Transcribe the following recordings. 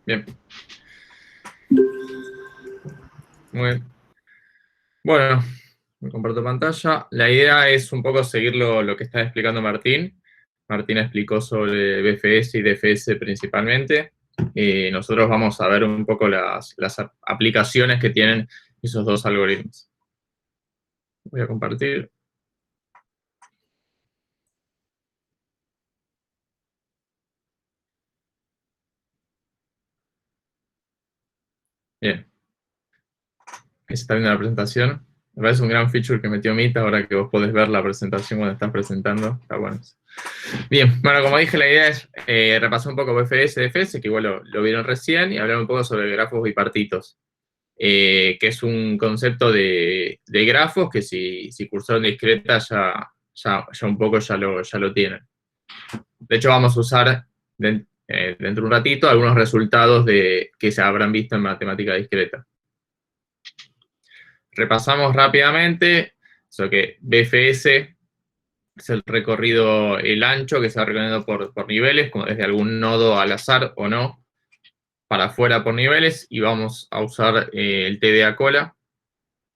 Bien. Muy bien. Bueno, me comparto pantalla. La idea es un poco seguir lo que está explicando Martín. Martín explicó sobre BFS y DFS principalmente. Nosotros vamos a ver un poco las aplicaciones que tienen esos dos algoritmos. Voy a compartir. Bien. Ahí se está viendo la presentación. Me parece un gran feature que metió Meet ahora que vos podés ver la presentación cuando estás presentando. Está bueno. Bien, bueno, como dije, la idea es repasar un poco BFS, DFS, que igual lo vieron recién, y hablar un poco sobre grafos bipartitos, que es un concepto de grafos que si cursaron discreta ya un poco ya lo tienen. De hecho, vamos a usar dentro de un ratito algunos resultados que se habrán visto en matemática discreta. Repasamos rápidamente, eso que BFS es el recorrido, el ancho que se va recorriendo por niveles, como desde algún nodo al azar o no, para afuera por niveles, y vamos a usar el TDA cola,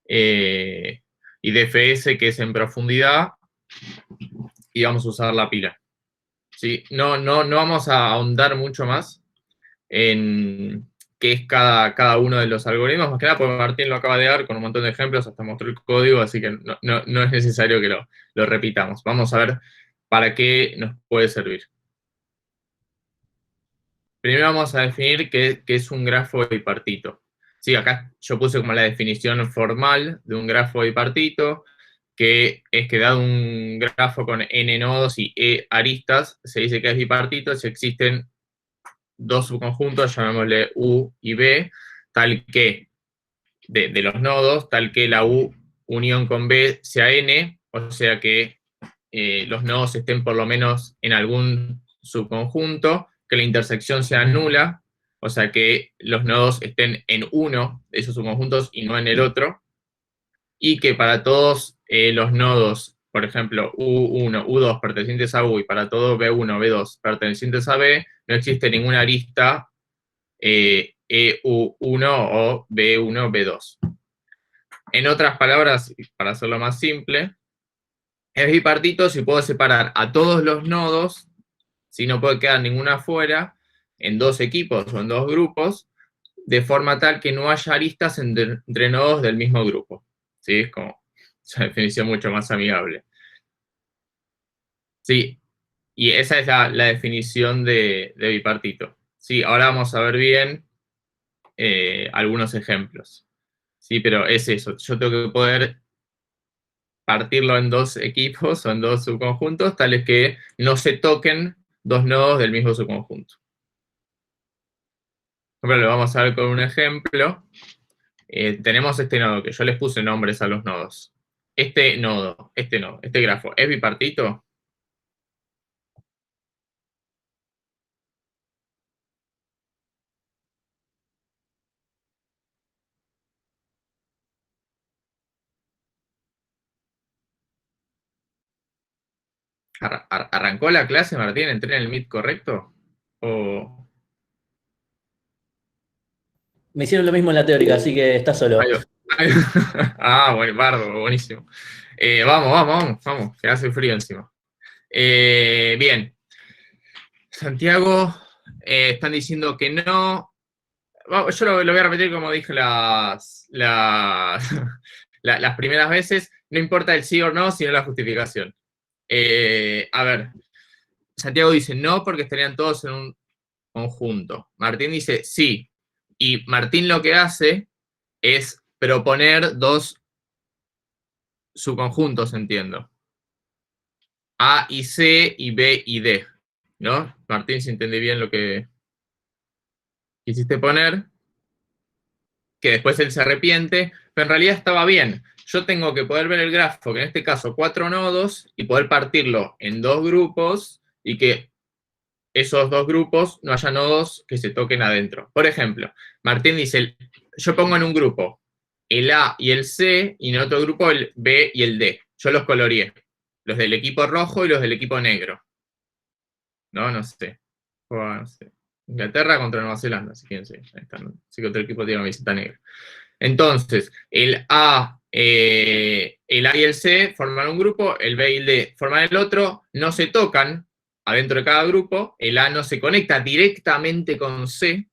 y DFS, que es en profundidad, y vamos a usar la pila. ¿Sí? No vamos a ahondar mucho más en qué es cada uno de los algoritmos, más que nada porque Martín lo acaba de dar con un montón de ejemplos, hasta mostró el código, así que no es necesario que lo repitamos. Vamos a ver para qué nos puede servir. Primero vamos a definir qué es un grafo bipartito. Sí, acá yo puse como la definición formal de un grafo bipartito, que es que dado un grafo con n nodos y e aristas, se dice que es bipartito si existen dos subconjuntos, llamémosle U y B, tal que, de los nodos, tal que la U unión con B sea n, o sea que los nodos estén por lo menos en algún subconjunto, que la intersección sea nula, o sea que los nodos estén en uno de esos subconjuntos y no en el otro, y que para todos los nodos, por ejemplo, U1, U2 pertenecientes a U y para todo B1, B2 pertenecientes a B, no existe ninguna arista EU1 o B1, B2. En otras palabras, para hacerlo más simple, es bipartito si puedo separar a todos los nodos, si no puede quedar ninguna afuera, en dos equipos o en dos grupos, de forma tal que no haya aristas entre nodos del mismo grupo. ¿Sí? Es como una definición mucho más amigable. Sí, y esa es la definición de bipartito. Sí, ahora vamos a ver bien algunos ejemplos. Sí, pero es eso. Yo tengo que poder partirlo en dos equipos o en dos subconjuntos, tales que no se toquen dos nodos del mismo subconjunto. Por ejemplo, lo vamos a ver con un ejemplo. Tenemos este nodo, que yo les puse nombres a los nodos. Este nodo, este grafo, ¿es bipartito? ¿Arrancó la clase, Martín? ¿Entré en el Meet correcto? ¿O...? Me hicieron lo mismo en la teórica, así que está solo. Ahí Ah, bueno, bardo, buenísimo. Vamos, que hace frío encima. Bien. Santiago, están diciendo que no. Yo lo voy a repetir como dije las primeras veces. No importa el sí o no, sino la justificación. A ver, Santiago dice no porque estarían todos en un conjunto. Martín dice sí. Y Martín lo que hace es proponer dos subconjuntos, entiendo. A y C y B y D. ¿No? Martín, si entendí bien lo que quisiste poner, que después él se arrepiente, pero en realidad estaba bien. Yo tengo que poder ver el grafo, que en este caso 4 nodos, y poder partirlo en dos grupos, y que esos dos grupos no haya nodos que se toquen adentro. Por ejemplo, Martín dice, yo pongo en un grupo el A y el C, y en otro grupo el B y el D. Yo los coloreé. Los del equipo rojo y los del equipo negro. No sé. No sé. Inglaterra contra Nueva Zelanda, si quieren, sí. Ahí está, sí que otro equipo tiene camiseta negra. Entonces, el A y el C forman un grupo, el B y el D forman el otro, no se tocan adentro de cada grupo, el A no se conecta directamente con C,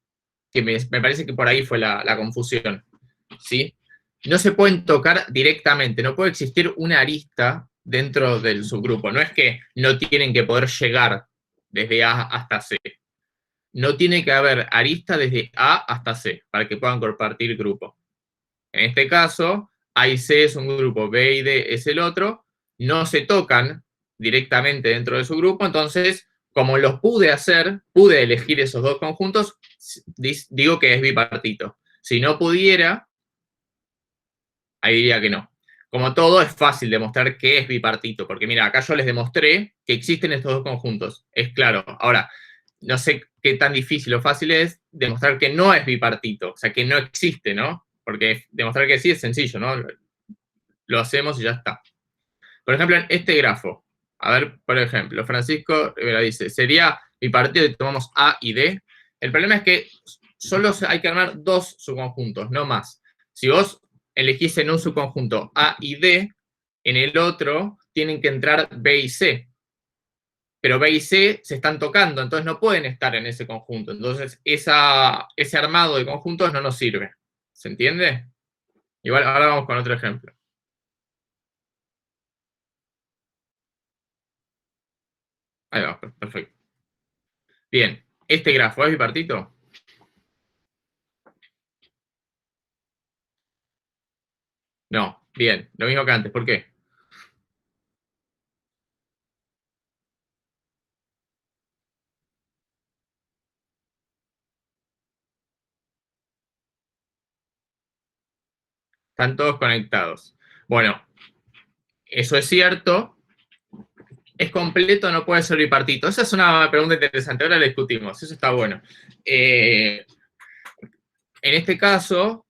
que me parece que por ahí fue la confusión, ¿sí? No se pueden tocar directamente, no puede existir una arista dentro del subgrupo, no es que no tienen que poder llegar desde A hasta C. No tiene que haber arista desde A hasta C para que puedan compartir grupo. En este caso, A y C es un grupo, B y D es el otro, no se tocan directamente dentro de su grupo, entonces, como los pude hacer, pude elegir esos dos conjuntos, digo que es bipartito. Si no pudiera, ahí diría que no. Como todo, es fácil demostrar que es bipartito, porque mira, acá yo les demostré que existen estos dos conjuntos, es claro. Ahora, no sé qué tan difícil o fácil es demostrar que no es bipartito, o sea, que no existe, ¿no? Porque demostrar que sí es sencillo, ¿no? Lo hacemos y ya está. Por ejemplo, en este grafo, a ver, por ejemplo, Francisco Rivera dice, sería bipartito y tomamos A y D. El problema es que solo hay que armar dos subconjuntos, no más. Si vos elegís en un subconjunto A y D, en el otro tienen que entrar B y C. Pero B y C se están tocando, entonces no pueden estar en ese conjunto. Entonces, ese armado de conjuntos no nos sirve. ¿Se entiende? Igual, ahora vamos con otro ejemplo. Ahí va, perfecto. Bien, ¿este grafo es bipartito? No, bien, lo mismo que antes, ¿por qué? Están todos conectados. Bueno, eso es cierto. ¿Es completo o no puede ser bipartito? Esa es una pregunta interesante, ahora la discutimos, eso está bueno. En este caso,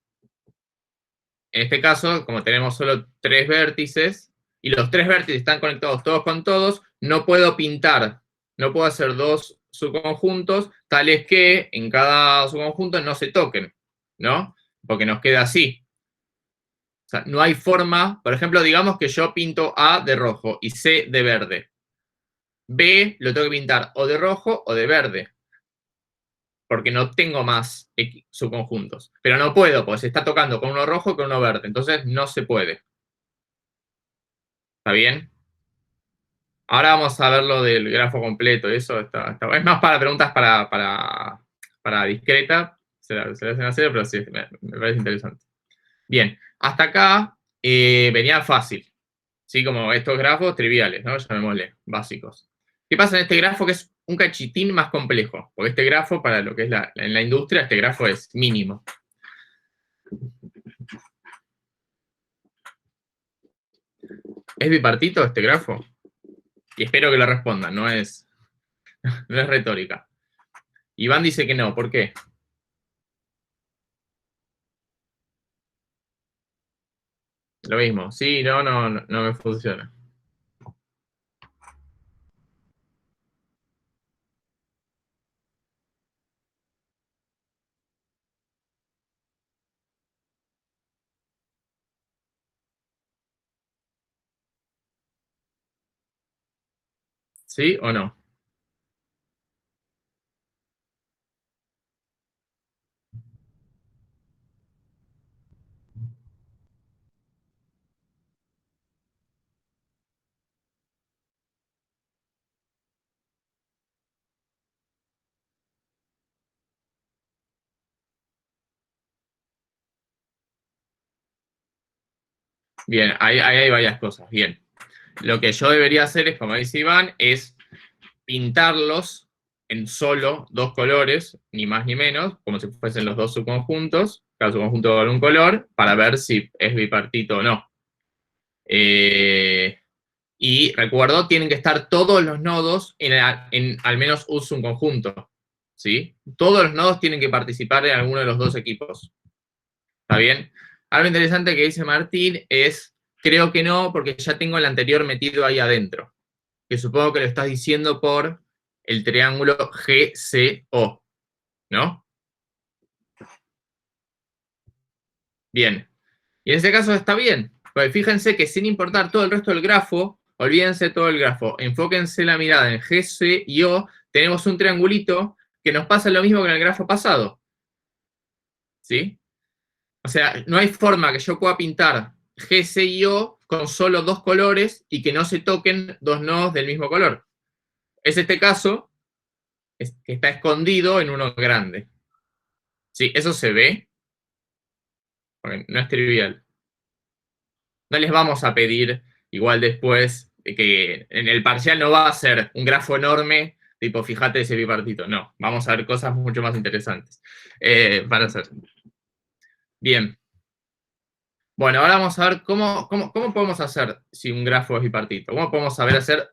como tenemos solo tres vértices, y los tres vértices están conectados todos con todos, no puedo pintar, no puedo hacer dos subconjuntos tales que en cada subconjunto no se toquen, ¿no? Porque nos queda así. O sea, no hay forma, por ejemplo, digamos que yo pinto A de rojo y C de verde. B lo tengo que pintar o de rojo o de verde, porque no tengo más subconjuntos. Pero no puedo, porque se está tocando con uno rojo y con uno verde, entonces no se puede. ¿Está bien? Ahora vamos a ver lo del grafo completo, eso está es más para preguntas para discreta, se la hacen hacer, pero sí, me parece interesante. Bien, hasta acá venía fácil, ¿sí? Como estos grafos triviales, ¿no? Llamémosle, básicos. ¿Qué pasa en este grafo que es un cachitín más complejo? Porque este grafo, para lo que es en la industria, este grafo es mínimo. ¿Es bipartito este grafo? Y espero que lo respondan, no es retórica. Iván dice que no, ¿por qué? Lo mismo, sí, no me funciona. ¿Sí o no? Bien, ahí hay varias cosas. Bien. Lo que yo debería hacer es, como dice Iván, es pintarlos en solo dos colores, ni más ni menos, como si fuesen los dos subconjuntos, cada subconjunto con un color, para ver si es bipartito o no. Y recuerdo, tienen que estar todos los nodos en al menos un subconjunto, ¿sí? Todos los nodos tienen que participar en alguno de los dos equipos. ¿Está bien? Algo interesante que dice Martín es, creo que no, porque ya tengo el anterior metido ahí adentro. Que supongo que lo estás diciendo por el triángulo GCO. ¿no? Bien. Y en este caso está bien. Pues fíjense que sin importar todo el resto del grafo, olvídense todo el grafo, enfóquense la mirada en G, C y O, tenemos un triangulito que nos pasa lo mismo que en el grafo pasado. ¿Sí? O sea, no hay forma que yo pueda pintar G, C y O con solo dos colores y que no se toquen dos nodos del mismo color. Es este caso que está escondido en uno grande. ¿Sí? Eso se ve, porque no es trivial. No les vamos a pedir, igual después, que en el parcial no va a ser un grafo enorme, tipo, fíjate ese bipartito. No, vamos a ver cosas mucho más interesantes para hacer. Bien. Bueno, ahora vamos a ver cómo podemos hacer si un grafo es bipartito. ¿Cómo podemos saber hacer,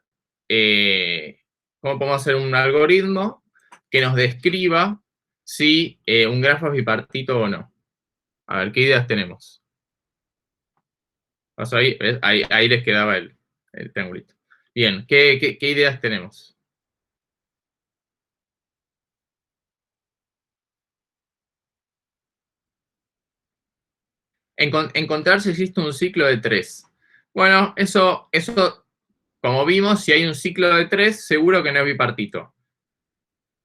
cómo podemos hacer un algoritmo que nos describa si un grafo es bipartito o no? A ver, ¿qué ideas tenemos? Pasó ahí, ¿ves? Ahí les quedaba el triangulito. Bien, ¿qué ideas tenemos? Encontrar si existe un ciclo de 3. Bueno, eso, como vimos, si hay un ciclo de 3, seguro que no es bipartito.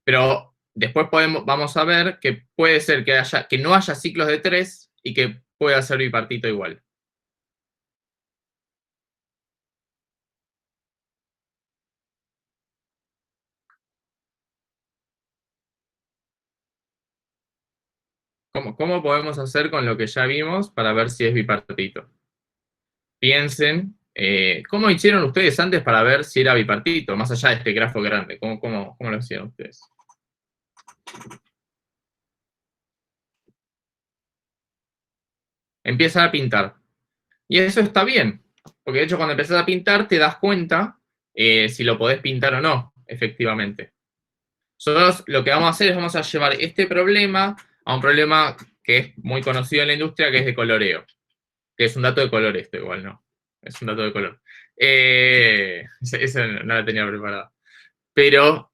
Pero después vamos a ver que puede ser que no haya ciclos de 3 y que pueda ser bipartito igual. ¿Cómo podemos hacer con lo que ya vimos para ver si es bipartito? Piensen, ¿cómo hicieron ustedes antes para ver si era bipartito, más allá de este grafo grande? ¿Cómo lo hicieron ustedes? Empieza a pintar. Y eso está bien, porque de hecho cuando empezás a pintar te das cuenta si lo podés pintar o no, efectivamente. Nosotros lo que vamos a hacer es vamos a llevar este problema a un problema que es muy conocido en la industria, que es de coloreo. Que es un dato de color esto, igual, ¿no? Es un dato de color. Eso no la tenía preparada. Pero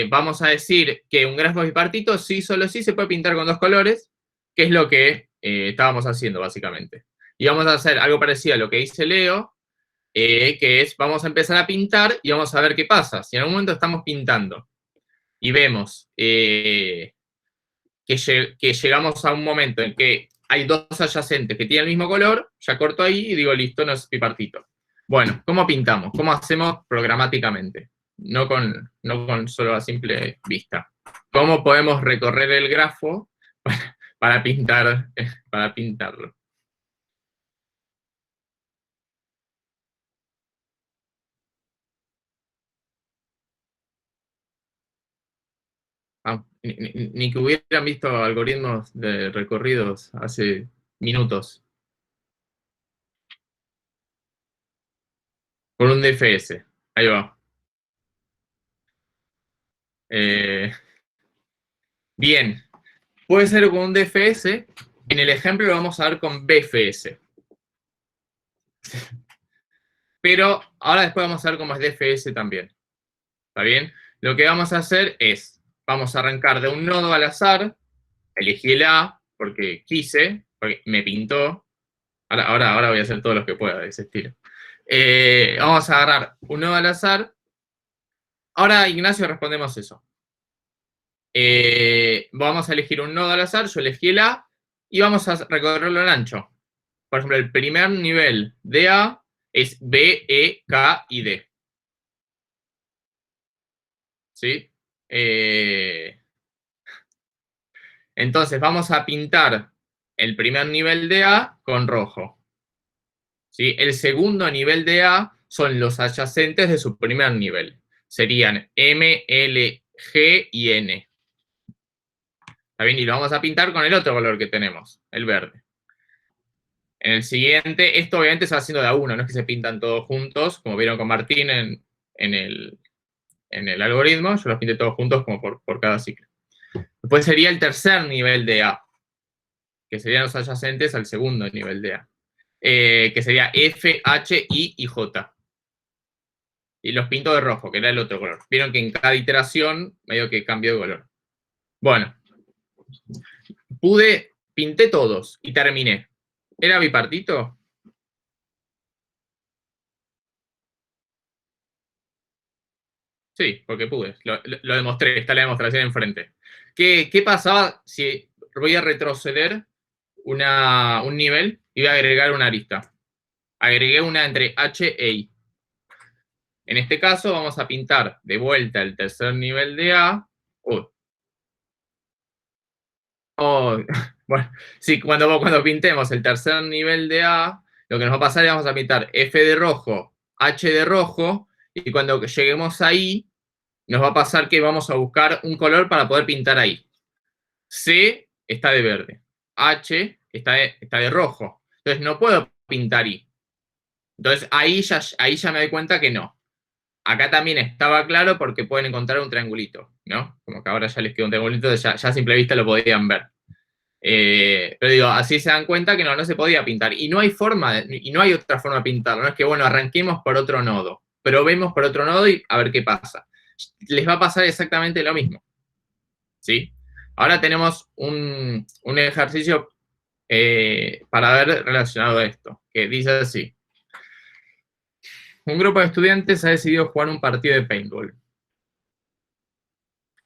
vamos a decir que un grafo bipartito sí, solo sí se puede pintar con dos colores, que es lo que estábamos haciendo, básicamente. Y vamos a hacer algo parecido a lo que dice Leo, que es, vamos a empezar a pintar y vamos a ver qué pasa. Si en algún momento estamos pintando y vemos que llegamos a un momento en que hay dos adyacentes que tienen el mismo color, ya corto ahí y digo, listo, no es bipartito. Bueno, ¿cómo pintamos? ¿Cómo hacemos programáticamente? No con solo la simple vista. ¿Cómo podemos recorrer el grafo para pintarlo? Ni que hubieran visto algoritmos de recorridos hace minutos. Con un DFS. Ahí va. Bien. Puede ser con un DFS. En el ejemplo lo vamos a ver con BFS. Pero ahora después vamos a ver cómo es DFS también. ¿Está bien? Lo que vamos a hacer es, vamos a arrancar de un nodo al azar, elegí el A porque quise, porque me pintó. Ahora voy a hacer todos los que pueda de ese estilo. Vamos a agarrar un nodo al azar. Ahora, Ignacio, respondemos eso. Vamos a elegir un nodo al azar, yo elegí el A, y vamos a recorrerlo en ancho. Por ejemplo, el primer nivel de A es B, E, K y D. ¿Sí? Entonces vamos a pintar el primer nivel de A con rojo. ¿Sí? El segundo nivel de A son los adyacentes de su primer nivel. Serían M, L, G y N. ¿Está bien? Y lo vamos a pintar con el otro color que tenemos, el verde. En el siguiente, esto obviamente se va haciendo de a uno, no es que se pintan todos juntos, como vieron con Martín en el algoritmo, yo los pinté todos juntos como por cada ciclo. Después sería el tercer nivel de A, que serían los adyacentes al segundo nivel de A, que sería F, H, I y J. Y los pinto de rojo, que era el otro color. Vieron que en cada iteración medio que cambió de color. Bueno, Pinté todos y terminé. ¿Era bipartito? Sí, porque pude. Lo demostré, está la demostración enfrente. ¿Qué pasaba si voy a retroceder un nivel y voy a agregar una arista? Agregué una entre H e I. En este caso vamos a pintar de vuelta el tercer nivel de A. Bueno, sí, cuando pintemos el tercer nivel de A, lo que nos va a pasar es que vamos a pintar F de rojo, H de rojo, y cuando lleguemos ahí, nos va a pasar que vamos a buscar un color para poder pintar ahí. C está de verde, H está de rojo. Entonces no puedo pintar I. Entonces ahí ya me doy cuenta que no. Acá también estaba claro porque pueden encontrar un triangulito, ¿no? Como que ahora ya les quedó un triangulito, ya a simple vista lo podían ver. Pero digo, así se dan cuenta que no se podía pintar. Y no hay y no hay otra forma de pintarlo. No es que, bueno, arranquemos por otro nodo, probemos por otro nodo y a ver qué pasa. Les va a pasar exactamente lo mismo. ¿Sí? Ahora tenemos un ejercicio para ver relacionado a esto, que dice así. Un grupo de estudiantes ha decidido jugar un partido de paintball.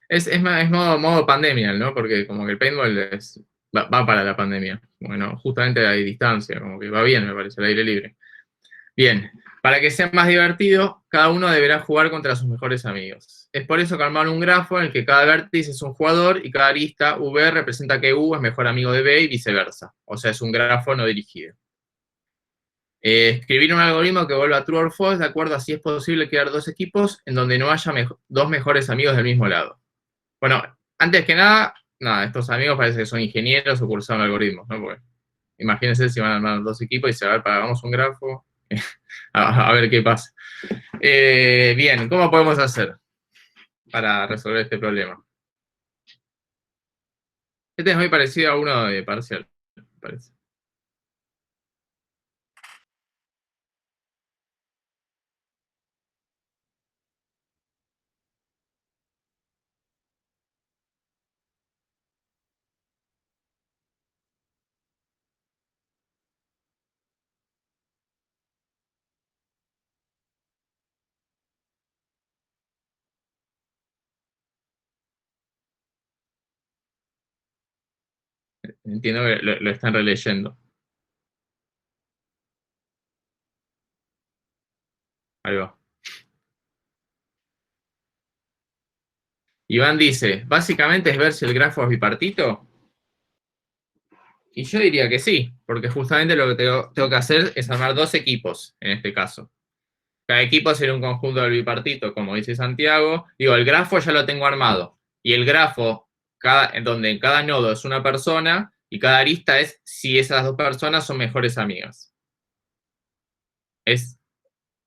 Es modo pandemia, ¿no? Porque como que el paintball va para la pandemia. Bueno, justamente hay distancia, como que va bien, me parece, el aire libre. Bien, para que sea más divertido, cada uno deberá jugar contra sus mejores amigos. Es por eso que armaron un grafo en el que cada vértice es un jugador y cada arista V representa que U es mejor amigo de B y viceversa. O sea, es un grafo no dirigido. Escribir un algoritmo que vuelva true or false, de acuerdo a si es posible crear dos equipos en donde no haya dos mejores amigos del mismo lado. Bueno, antes que nada, estos amigos parece que son ingenieros o cursaron algoritmos, ¿no? Porque imagínense si van a armar dos equipos y se va a ver, hagamos un grafo, a ver qué pasa. Bien, ¿cómo podemos hacer para resolver este problema? Este es muy parecido a uno de parcial, me parece. Entiendo que lo están releyendo. Ahí va. Iván dice, básicamente es ver si el grafo es bipartito. Y yo diría que sí, porque justamente lo que tengo que hacer es armar dos equipos, en este caso. Cada equipo será un conjunto del bipartito, como dice Santiago. Digo, el grafo ya lo tengo armado. Y el grafo, donde en cada nodo es una persona, y cada arista es si esas dos personas son mejores amigas.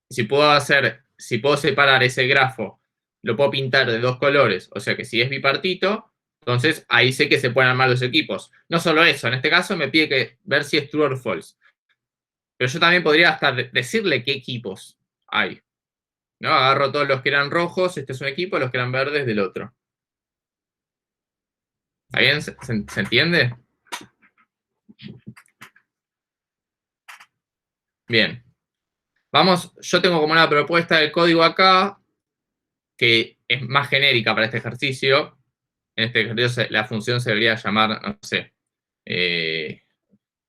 Si puedo separar ese grafo, lo puedo pintar de dos colores, o sea que si es bipartito, entonces ahí sé que se pueden armar los equipos. No solo eso, en este caso me pide ver si es true or false. Pero yo también podría hasta decirle qué equipos hay. ¿No? Agarro todos los que eran rojos, este es un equipo, los que eran verdes del otro. ¿Está bien? ¿Se entiende? Bien. Vamos, yo tengo como una propuesta de código acá, que es más genérica para este ejercicio. En este ejercicio la función se debería llamar, no sé,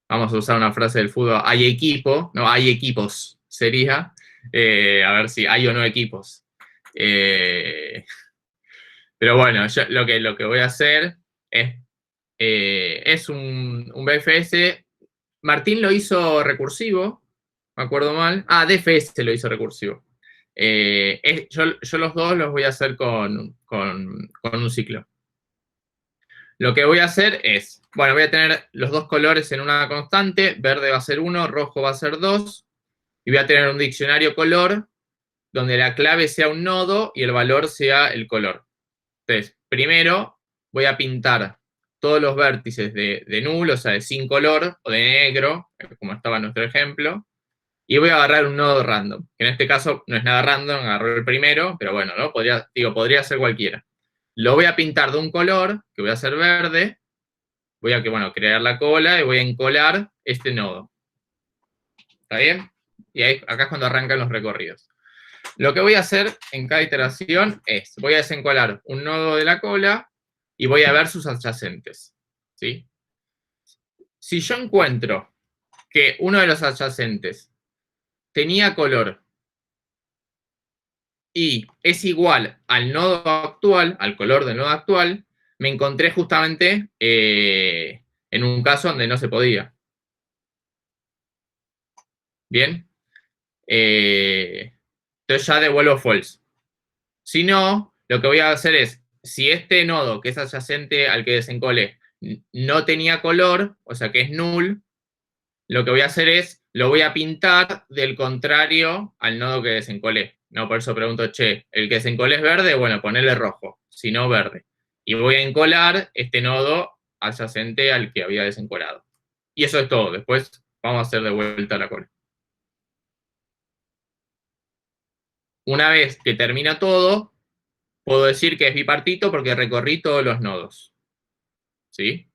vamos a usar una frase del fútbol, hay equipo, no, hay equipos, sería, a ver si hay o no equipos. Pero bueno, yo lo que voy a hacer es un BFS. Martín lo hizo recursivo, me acuerdo mal. DFS lo hizo recursivo. Yo los dos los voy a hacer con un ciclo. Lo que voy a hacer es, bueno, voy a tener los dos colores en una constante, verde va a ser 1, rojo va a ser 2, y voy a tener un diccionario color, donde la clave sea un nodo y el valor sea el color. Entonces, primero voy a pintar todos los vértices de null, o sea, de sin color, o de negro, como estaba en nuestro ejemplo, y voy a agarrar un nodo random, que en este caso no es nada random, agarro el primero, pero bueno, ¿no? Podría ser cualquiera. Lo voy a pintar de un color, que voy a hacer verde, voy a crear la cola y voy a encolar este nodo. ¿Está bien? Y ahí, acá es cuando arrancan los recorridos. Lo que voy a hacer en cada iteración es, voy a desencolar un nodo de la cola y voy a ver sus adyacentes. ¿Sí? Si yo encuentro que uno de los adyacentes tenía color y es igual al nodo actual, al color del nodo actual, me encontré justamente en un caso donde no se podía. ¿Bien? Entonces ya devuelvo false. Si no, lo que voy a hacer es, si este nodo que es adyacente al que desencolé no tenía color, o sea que es null, lo que voy a hacer es, lo voy a pintar del contrario al nodo que desencolé. No, por eso pregunto, che, ¿el que desencolé es verde? Bueno, ponerle rojo, si no verde. Y voy a encolar este nodo adyacente al que había desencolado. Y eso es todo. Después vamos a hacer de vuelta la cola. Una vez que termina todo, puedo decir que es bipartito porque recorrí todos los nodos. ¿Sí?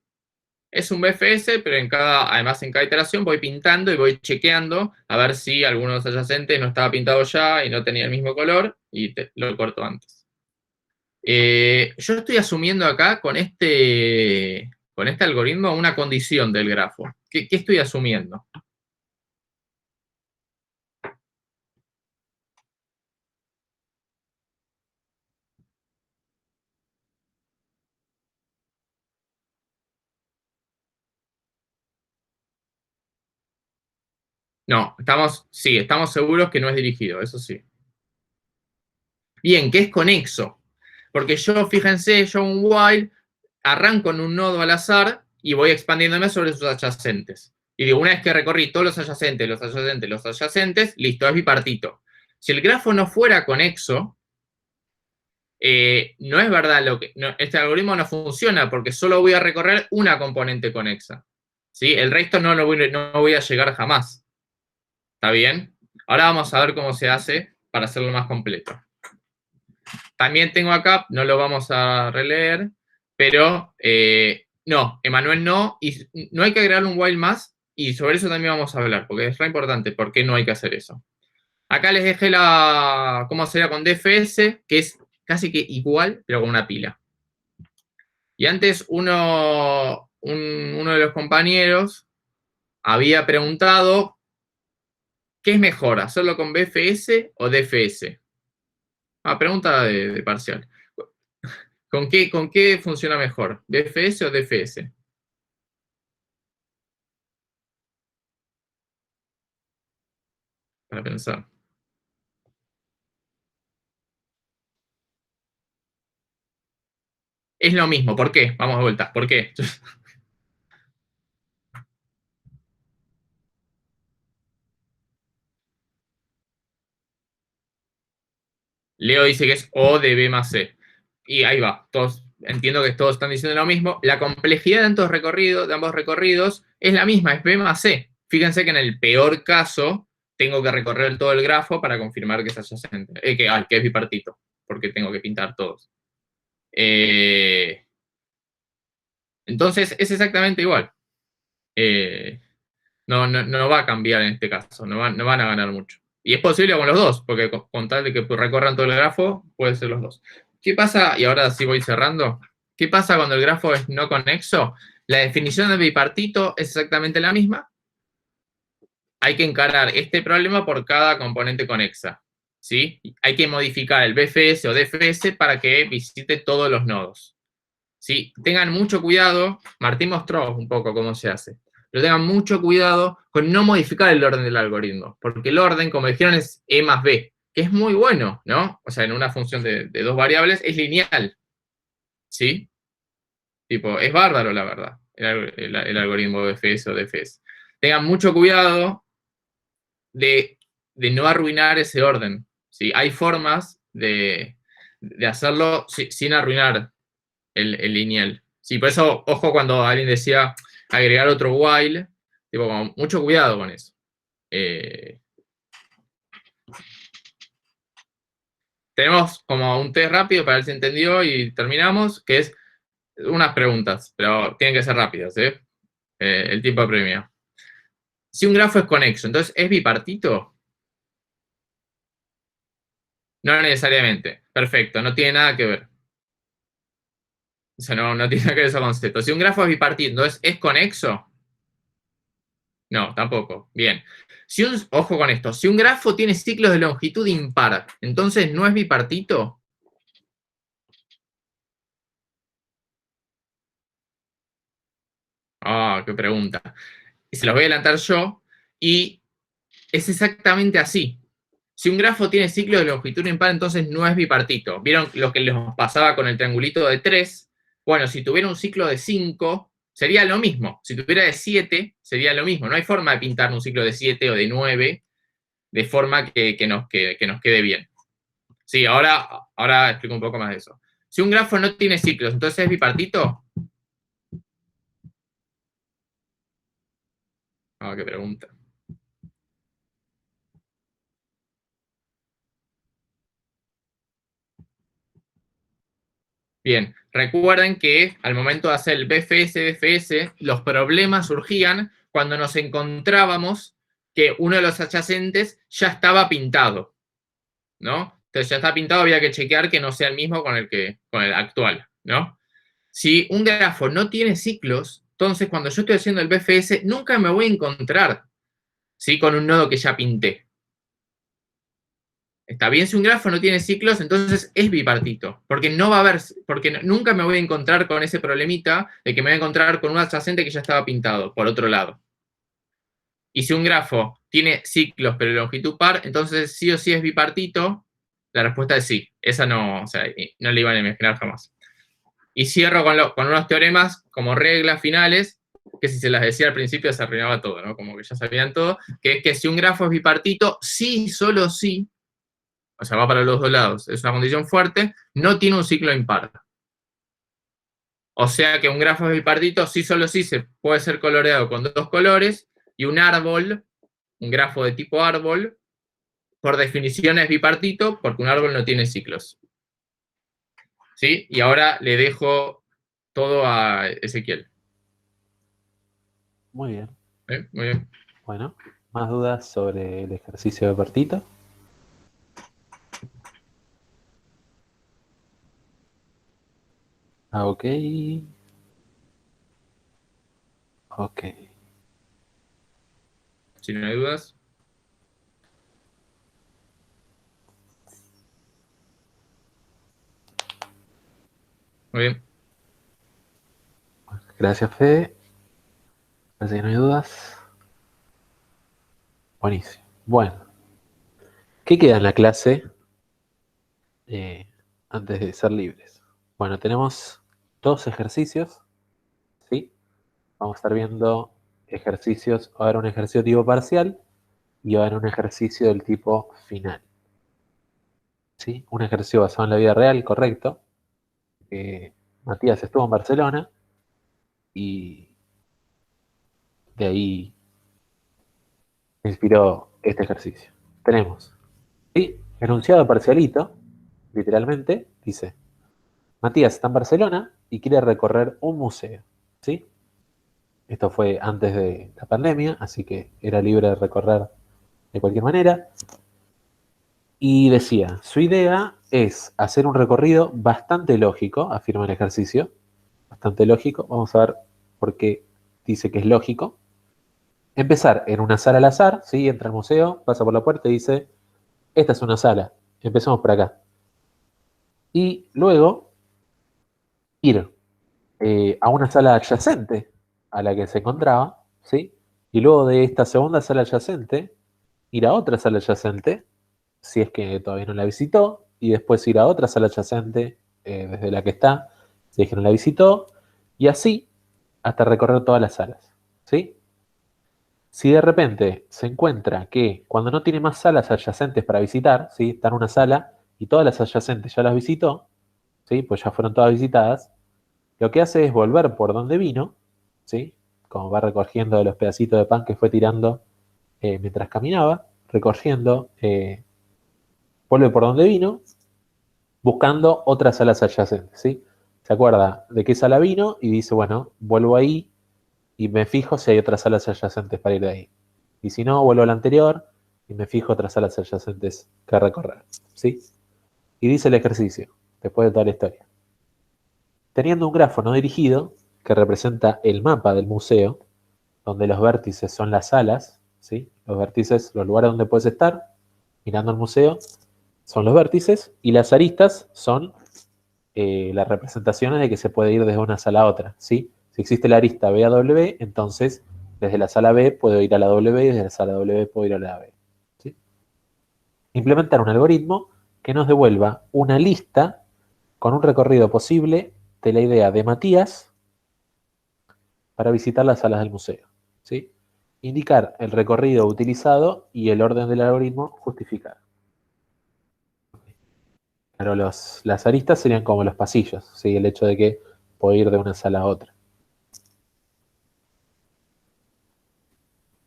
Es un BFS, pero además en cada iteración voy pintando y voy chequeando a ver si alguno de los adyacentes no estaba pintado ya y no tenía el mismo color y lo corto antes. Yo estoy asumiendo acá con este algoritmo una condición del grafo. ¿Qué estoy asumiendo? No, estamos seguros que no es dirigido, eso sí. Bien, que es conexo. Porque yo, fíjense, yo un while arranco en un nodo al azar y voy expandiéndome sobre sus adyacentes. Y digo, una vez que recorrí todos los adyacentes, los adyacentes, los adyacentes, listo, es bipartito. Si el grafo no fuera conexo, no es verdad este algoritmo no funciona porque solo voy a recorrer una componente conexa. ¿Sí? El resto no voy a llegar jamás. ¿Está bien? Ahora vamos a ver cómo se hace para hacerlo más completo. También tengo acá, no lo vamos a releer, pero no, Emanuel no, y no hay que agregar un while más, y sobre eso también vamos a hablar, porque es re importante, por qué no hay que hacer eso. Acá les dejé cómo sería con DFS, que es casi que igual, pero con una pila. Y antes uno de los compañeros había preguntado, ¿qué es mejor, hacerlo con BFS o DFS? Pregunta de parcial. ¿Con qué funciona mejor? ¿DFS o DFS? Para pensar. Es lo mismo. ¿Por qué? Vamos de vuelta. ¿Por qué? Leo dice que es O de B más C. Y ahí va. Entiendo que todos están diciendo lo mismo. La complejidad de ambos recorridos es la misma, es B más C. Fíjense que en el peor caso tengo que recorrer todo el grafo para confirmar que es adyacente. Que es bipartito, porque tengo que pintar todos. Entonces es exactamente igual. No va a cambiar en este caso, no van a ganar mucho. Y es posible con los dos, porque con tal de que recorran todo el grafo, puede ser los dos. ¿Qué pasa? Y ahora sí voy cerrando. ¿Qué pasa cuando el grafo es no conexo? La definición de bipartito es exactamente la misma. Hay que encarar este problema por cada componente conexa. ¿Sí? Hay que modificar el BFS o DFS para que visite todos los nodos. ¿Sí? Tengan mucho cuidado. Martín mostró un poco cómo se hace. Pero tengan mucho cuidado con no modificar el orden del algoritmo, porque el orden, como dijeron, es E más B, que es muy bueno, ¿no? O sea, en una función de dos variables es lineal, ¿sí? Tipo, es bárbaro, la verdad, el algoritmo de FS o de FS. Tengan mucho cuidado de no arruinar ese orden, ¿sí? Hay formas de hacerlo sin arruinar el lineal. Sí, por eso, ojo cuando alguien decía agregar otro while, tipo, mucho cuidado con eso. Tenemos como un test rápido para ver si entendió y terminamos, que es Unas preguntas, pero tienen que ser rápidas, ¿eh? El tiempo apremia. Si un grafo es conexo, entonces ¿es bipartito? No necesariamente. Perfecto, no tiene nada que ver. O sea, no tiene nada que ver ese concepto. Si un grafo es bipartito, entonces ¿es conexo? No, tampoco. Bien. Ojo con esto. Si un grafo tiene ciclos de longitud impar, entonces ¿no es bipartito? Ah, qué pregunta. Y se los voy a adelantar yo. Y es exactamente así. Si un grafo tiene ciclo de longitud impar, entonces no es bipartito. ¿Vieron lo que les pasaba con el triangulito de 3? Bueno, si tuviera un ciclo de 5, sería lo mismo. Si tuviera de 7, sería lo mismo. No hay forma de pintar un ciclo de 7 o de 9 de forma que nos quede bien. Sí, ahora explico un poco más de eso. Si un grafo no tiene ciclos, entonces es bipartito. Ah, qué pregunta. Bien, recuerden que al momento de hacer el BFS, los problemas surgían cuando nos encontrábamos que uno de los adyacentes ya estaba pintado, ¿no? Entonces ya está pintado, había que chequear que no sea el mismo con el actual, ¿no? Si un grafo no tiene ciclos, entonces cuando yo estoy haciendo el BFS, nunca me voy a encontrar, ¿sí? Con un nodo que ya pinté. Está bien, si un grafo no tiene ciclos, entonces es bipartito, porque no va a haber, porque nunca me voy a encontrar con ese problemita de que me voy a encontrar con un adyacente que ya estaba pintado, por otro lado. Y si un grafo tiene ciclos pero longitud par, entonces sí o sí es bipartito. La respuesta es sí. Esa no, o sea, no le iban a imaginar jamás. Y cierro con unos teoremas como reglas finales, que si se las decía al principio se arruinaba todo, ¿no? Como que ya sabían todo, que es que si un grafo es bipartito, sí, solo sí, o sea, va para los dos lados, es una condición fuerte, no tiene un ciclo impar. O sea que un grafo bipartito sí solo sí se puede ser coloreado con dos colores, y un árbol, un grafo de tipo árbol, por definición es bipartito porque un árbol no tiene ciclos. ¿Sí? Y ahora le dejo todo a Ezequiel. Muy bien. Muy bien. Bueno, ¿más dudas sobre el ejercicio de Bertito? Ah, ok. Ok. Si no hay dudas. Muy bien. Gracias, Fede. Parece que no hay dudas. Buenísimo. Bueno, ¿qué queda en la clase antes de ser libres? Bueno, tenemos dos ejercicios, ¿sí? Vamos a estar viendo ejercicios, va a haber un ejercicio tipo parcial y va a haber un ejercicio del tipo final, ¿sí? Un ejercicio basado en la vida real, correcto. Matías estuvo en Barcelona y de ahí me inspiró este ejercicio. Tenemos, ¿sí? Enunciado parcialito, literalmente, dice, Matías está en Barcelona y quiere recorrer un museo, ¿sí? Esto fue antes de la pandemia, así que era libre de recorrer de cualquier manera. Y decía, su idea es hacer un recorrido bastante lógico, afirma el ejercicio, bastante lógico. Vamos a ver por qué dice que es lógico. Empezar en una sala al azar, ¿sí? Entra al museo, pasa por la puerta y dice, esta es una sala, empecemos por acá. Y luego ir a una sala adyacente a la que se encontraba, ¿sí? Y luego de esta segunda sala adyacente, ir a otra sala adyacente, si es que todavía no la visitó, y después ir a otra sala adyacente desde la que está, si es que no la visitó, y así hasta recorrer todas las salas, ¿sí? Si de repente se encuentra que cuando no tiene más salas adyacentes para visitar, ¿sí? Está en una sala y todas las adyacentes ya las visitó, ¿sí? Pues ya fueron todas visitadas, lo que hace es volver por donde vino, ¿sí? Como va recogiendo los pedacitos de pan que fue tirando mientras caminaba, recorriendo, vuelve por donde vino, buscando otras salas adyacentes, ¿sí? se acuerda de qué sala vino y dice, bueno, vuelvo ahí y me fijo si hay otras salas adyacentes para ir de ahí. Y si no, vuelvo a la anterior y me fijo otras salas adyacentes que recorrer. ¿Sí? Y dice el ejercicio, después de toda la historia. Teniendo un grafo no dirigido que representa el mapa del museo, donde los vértices son las salas, ¿sí? Los vértices, los lugares donde puedes estar, mirando el museo, son los vértices, y las aristas son las representaciones de que se puede ir desde una sala a otra, ¿sí? Si existe la arista B a W, entonces desde la sala B puedo ir a la W y desde la sala W puedo ir a la B, ¿sí? Implementar un algoritmo que nos devuelva una lista con un recorrido posible de la idea de Matías para visitar las salas del museo, ¿sí? Indicar el recorrido utilizado y el orden del algoritmo justificar. Pero las aristas serían como los pasillos, ¿sí? El hecho de que puedo ir de una sala a otra.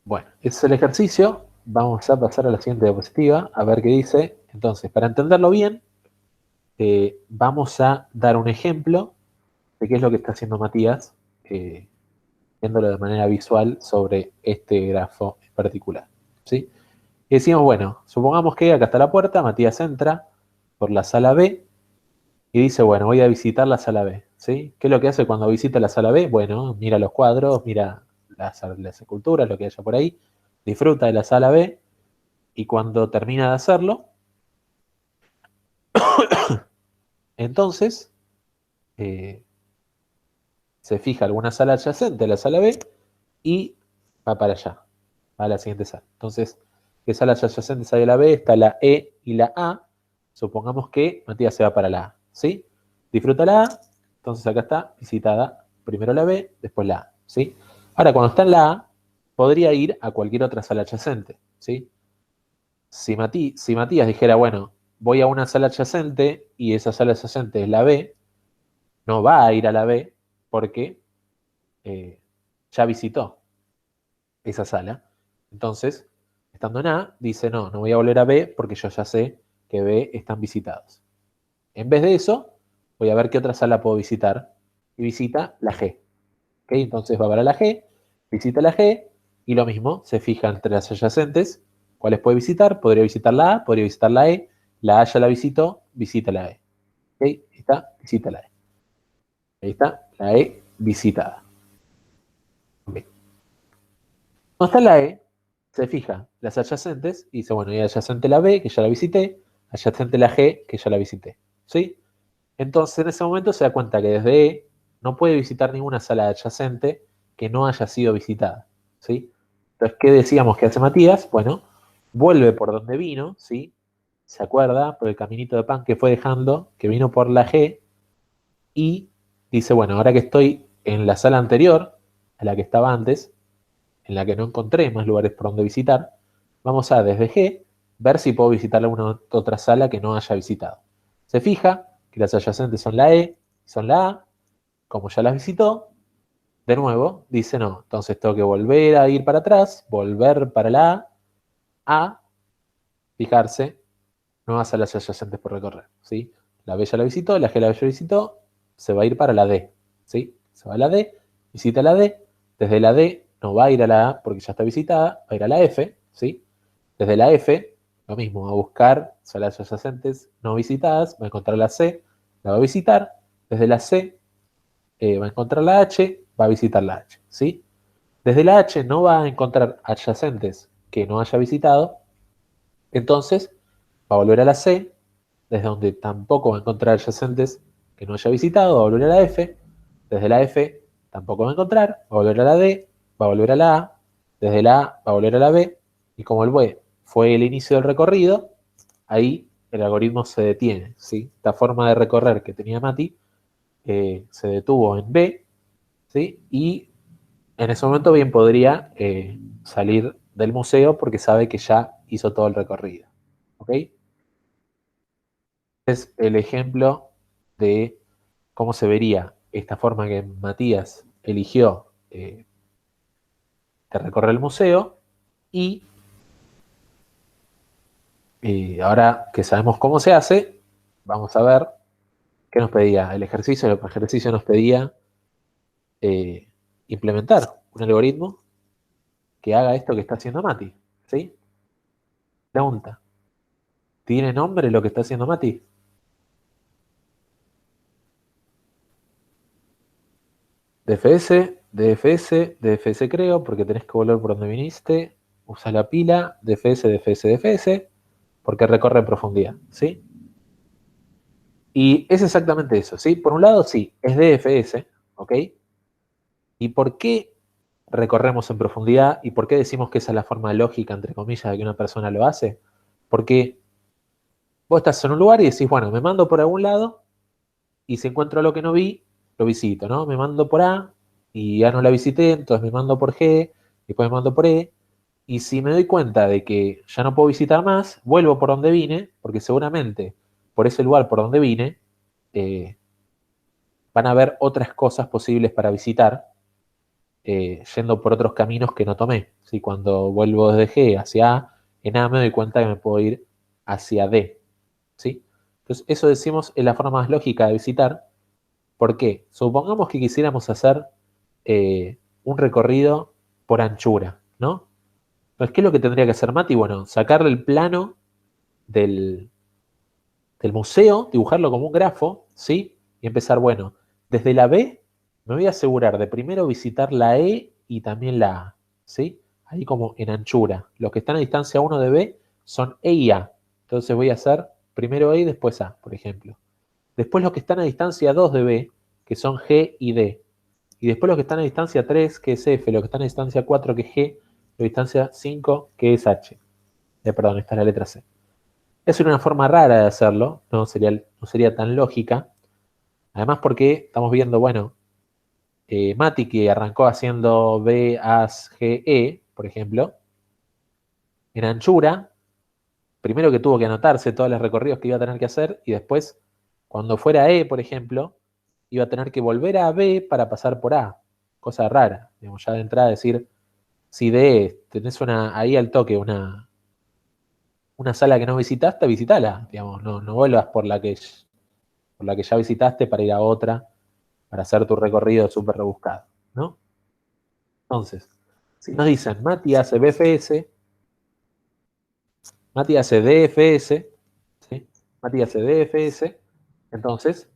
Bueno, ese es el ejercicio. Vamos a pasar a la siguiente diapositiva, a ver qué dice. Entonces, para entenderlo bien, vamos a dar un ejemplo de qué es lo que está haciendo Matías, viéndolo de manera visual sobre este grafo en particular, ¿sí? Y decimos, bueno, supongamos que acá está la puerta, Matías entra por la sala B y dice, bueno, voy a visitar la sala B, ¿sí? ¿Qué es lo que hace cuando visita la sala B? Bueno, mira los cuadros, mira las esculturas, lo que haya por ahí, disfruta de la sala B y cuando termina de hacerlo, entonces se fija alguna sala adyacente a la sala B y va para allá, va a la siguiente sala. Entonces, ¿qué salas adyacentes hay a la B? Está la E y la A. Supongamos que Matías se va para la A, ¿sí? Disfruta la A, entonces acá está visitada primero la B, después la A, ¿sí? Ahora, cuando está en la A, podría ir a cualquier otra sala adyacente, ¿sí? Si Matías dijera, bueno, voy a una sala adyacente y esa sala adyacente es la B, no va a ir a la B porque ya visitó esa sala. Entonces, estando en A, dice, no voy a volver a B porque yo ya sé que B están visitados. En vez de eso, voy a ver qué otra sala puedo visitar y visita la G. ¿Okay? Entonces va para la G, visita la G y lo mismo, se fija entre las adyacentes, cuáles puede visitar, podría visitar la A, podría visitar la E, la A ya la visitó, visita la E. ¿Okay? Ahí está, visita la E. Ahí está, la E visitada. Bien. Cuando está la E, se fija las adyacentes y dice, bueno, y adyacente la B, que ya la visité, adyacente la G, que ya la visité. ¿Sí? Entonces, en ese momento se da cuenta que desde E no puede visitar ninguna sala adyacente que no haya sido visitada. ¿Sí? Entonces, ¿qué decíamos que hace Matías? Bueno, vuelve por donde vino, ¿sí? Se acuerda por el caminito de pan que fue dejando, que vino por la G, y dice, bueno, ahora que estoy en la sala anterior, a la que estaba antes, en la que no encontré más lugares por donde visitar, vamos a desde G ver si puedo visitar alguna otra sala que no haya visitado. Se fija que las adyacentes son la E, son la A, como ya las visitó, de nuevo dice no, entonces tengo que volver a ir para atrás, volver para la A, fijarse, nuevas salas adyacentes por recorrer, ¿sí? La B ya la visitó, la G la visitó, se va a ir para la D, ¿sí? Se va a la D, visita la D, desde la D no va a ir a la A porque ya está visitada, va a ir a la F, ¿sí? Desde la F, lo mismo, va a buscar salas adyacentes no visitadas, va a encontrar la C, la va a visitar, desde la C va a encontrar la H, va a visitar la H, ¿sí? Desde la H no va a encontrar adyacentes que no haya visitado, entonces va a volver a la C, desde donde tampoco va a encontrar adyacentes que no haya visitado, va a volver a la F, desde la F tampoco va a encontrar, va a volver a la D, va a volver a la A, desde la A va a volver a la B, y como el B fue el inicio del recorrido, ahí el algoritmo se detiene, ¿sí? Esta forma de recorrer que tenía Mati se detuvo en B, ¿sí? Y en ese momento bien podría salir del museo porque sabe que ya hizo todo el recorrido, ¿ok? Es el ejemplo de cómo se vería esta forma que Matías eligió de recorrer el museo y ahora que sabemos cómo se hace, vamos a ver ¿qué nos pedía? El ejercicio nos pedía implementar un algoritmo que haga esto que está haciendo Mati, ¿sí? Pregunta, ¿tiene nombre lo que está haciendo Mati? DFS, DFS, DFS creo, porque tenés que volver por donde viniste. Usa la pila, DFS, DFS, DFS, porque recorre en profundidad, ¿sí? Y es exactamente eso, ¿sí? Por un lado, sí, es DFS, ¿ok? ¿Y por qué recorremos en profundidad? ¿Y por qué decimos que esa es la forma lógica, entre comillas, de que una persona lo hace? Porque vos estás en un lugar y decís, bueno, me mando por algún lado y si encuentro lo que no vi, lo visito, ¿no? Me mando por A y ya no la visité, entonces me mando por G, después me mando por E. Y si me doy cuenta de que ya no puedo visitar más, vuelvo por donde vine, porque seguramente por ese lugar por donde vine, eh, van a haber otras cosas posibles para visitar, yendo por otros caminos que no tomé. ¿Sí? Cuando vuelvo desde G hacia A, en A me doy cuenta que me puedo ir hacia D. ¿Sí? Entonces, eso decimos es la forma más lógica de visitar. ¿Por qué? Supongamos que quisiéramos hacer un recorrido por anchura, ¿no? Entonces, ¿qué es lo que tendría que hacer Mati? Bueno, sacarle el plano del, del museo, dibujarlo como un grafo, ¿sí? Y empezar, bueno, desde la B me voy a asegurar de primero visitar la E y también la A, ¿sí? Ahí como en anchura. Los que están a distancia 1 de B son E y A. Entonces voy a hacer primero E y después A, por ejemplo. Después los que están a distancia 2 de B, que son G y D. Y después los que están a distancia 3, que es F, los que están a distancia 4, que es G, los que distancia 5, que es H. Perdón, esta es la letra C. Es una forma rara de hacerlo, no sería tan lógica. Además porque estamos viendo, bueno, Mati que arrancó haciendo B, A, G, E, por ejemplo, en anchura, primero que tuvo que anotarse todos los recorridos que iba a tener que hacer y después, cuando fuera E, por ejemplo, iba a tener que volver a B para pasar por A. Cosa rara, digamos, ya de entrada decir, si de E tenés ahí al toque una sala que no visitaste, visitala, digamos, no vuelvas por la que ya visitaste para ir a otra, para hacer tu recorrido súper rebuscado, ¿no? Entonces, si nos dicen Mati hace BFS, Mati hace DFS, ¿sí? Mati hace DFS, entonces,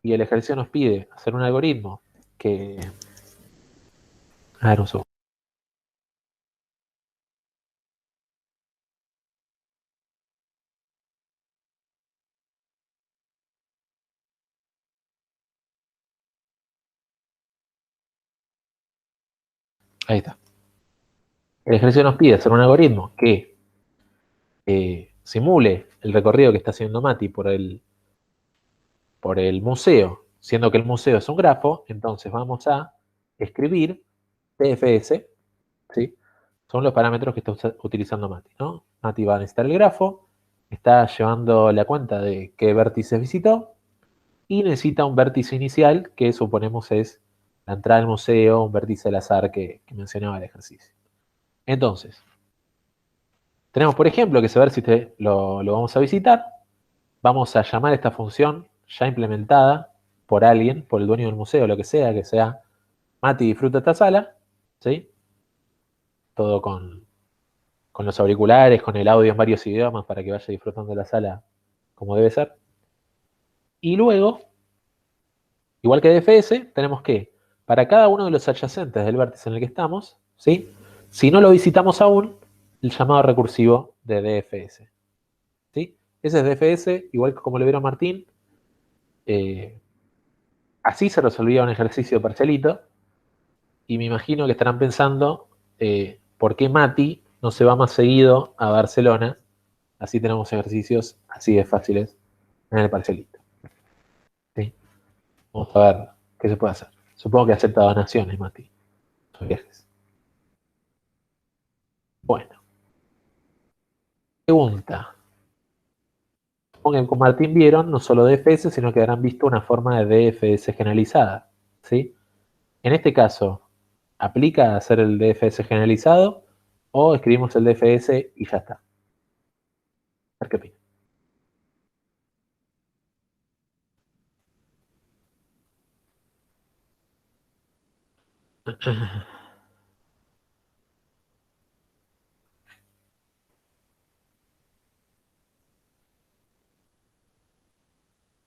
y el ejercicio nos pide hacer un algoritmo que... A ver, un segundo. Ahí está. El ejercicio nos pide hacer un algoritmo que simule el recorrido que está haciendo Mati por el museo, siendo que el museo es un grafo, entonces vamos a escribir DFS, ¿sí? Son los parámetros que está utilizando Mati, ¿no? Mati va a necesitar el grafo, está llevando la cuenta de qué vértices visitó y necesita un vértice inicial que suponemos es la entrada al museo, un vértice al azar que mencionaba el ejercicio. Entonces, tenemos por ejemplo que saber si lo vamos a visitar. Vamos a llamar a esta función ya implementada por alguien, por el dueño del museo, lo que sea Mati disfruta esta sala, ¿sí? Todo con los auriculares, con el audio en varios idiomas para que vaya disfrutando de la sala como debe ser. Y luego, igual que DFS, tenemos que, para cada uno de los adyacentes del vértice en el que estamos, ¿sí? Si no lo visitamos aún, el llamado recursivo de DFS. ¿Sí? Ese es DFS, igual que como lo vieron Martín. Así se resolvía un ejercicio de parcialito. Y me imagino que estarán pensando por qué Mati no se va más seguido a Barcelona. Así tenemos ejercicios así de fáciles en el parcialito. ¿Sí? Vamos a ver qué se puede hacer. Supongo que acepta donaciones, Mati. Sus viajes. Bueno. Pregunta. Supongo que con Martín vieron no solo DFS, sino que habrán visto una forma de DFS generalizada. ¿Sí? En este caso, ¿aplica hacer el DFS generalizado o escribimos el DFS y ya está? A ver qué opinan.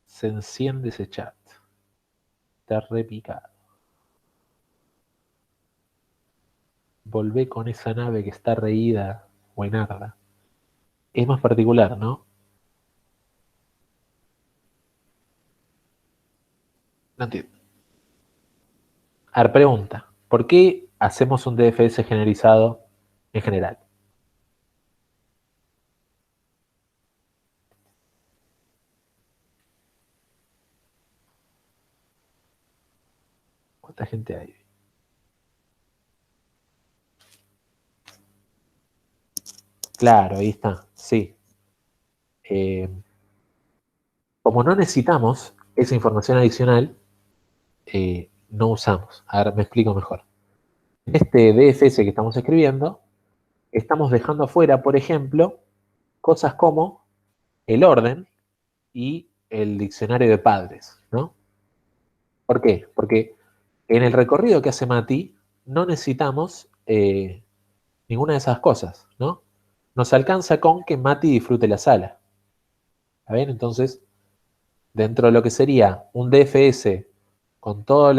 Se enciende ese chat. Está repicado. Volvé con esa nave que está reída, buenarda. Es más particular, ¿no? No entiendo. A ver, pregunta. ¿Por qué hacemos un DFS generalizado en general? ¿Cuánta gente hay? Claro, ahí está. Sí. Como no necesitamos esa información adicional, no usamos. A ver, me explico mejor. En este DFS que estamos escribiendo, estamos dejando afuera, por ejemplo, cosas como el orden y el diccionario de padres, ¿no? ¿Por qué? Porque en el recorrido que hace Mati no necesitamos ninguna de esas cosas, ¿no? Nos alcanza con que Mati disfrute la sala. ¿Está bien? Entonces, dentro de lo que sería un DFS con todas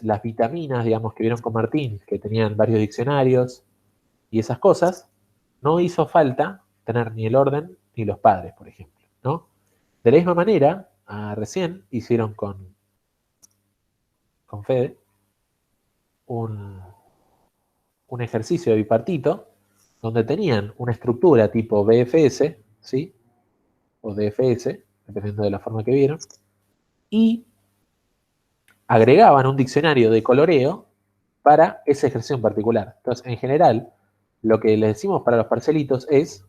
las vitaminas, digamos, que vieron con Martín, que tenían varios diccionarios y esas cosas, no hizo falta tener ni el orden ni los padres, por ejemplo, ¿no? De la misma manera, recién hicieron con Fede un ejercicio de bipartito donde tenían una estructura tipo BFS, ¿sí? O DFS, dependiendo de la forma que vieron, y agregaban un diccionario de coloreo para ese ejercicio en particular. Entonces, en general, lo que les decimos para los parcelitos es,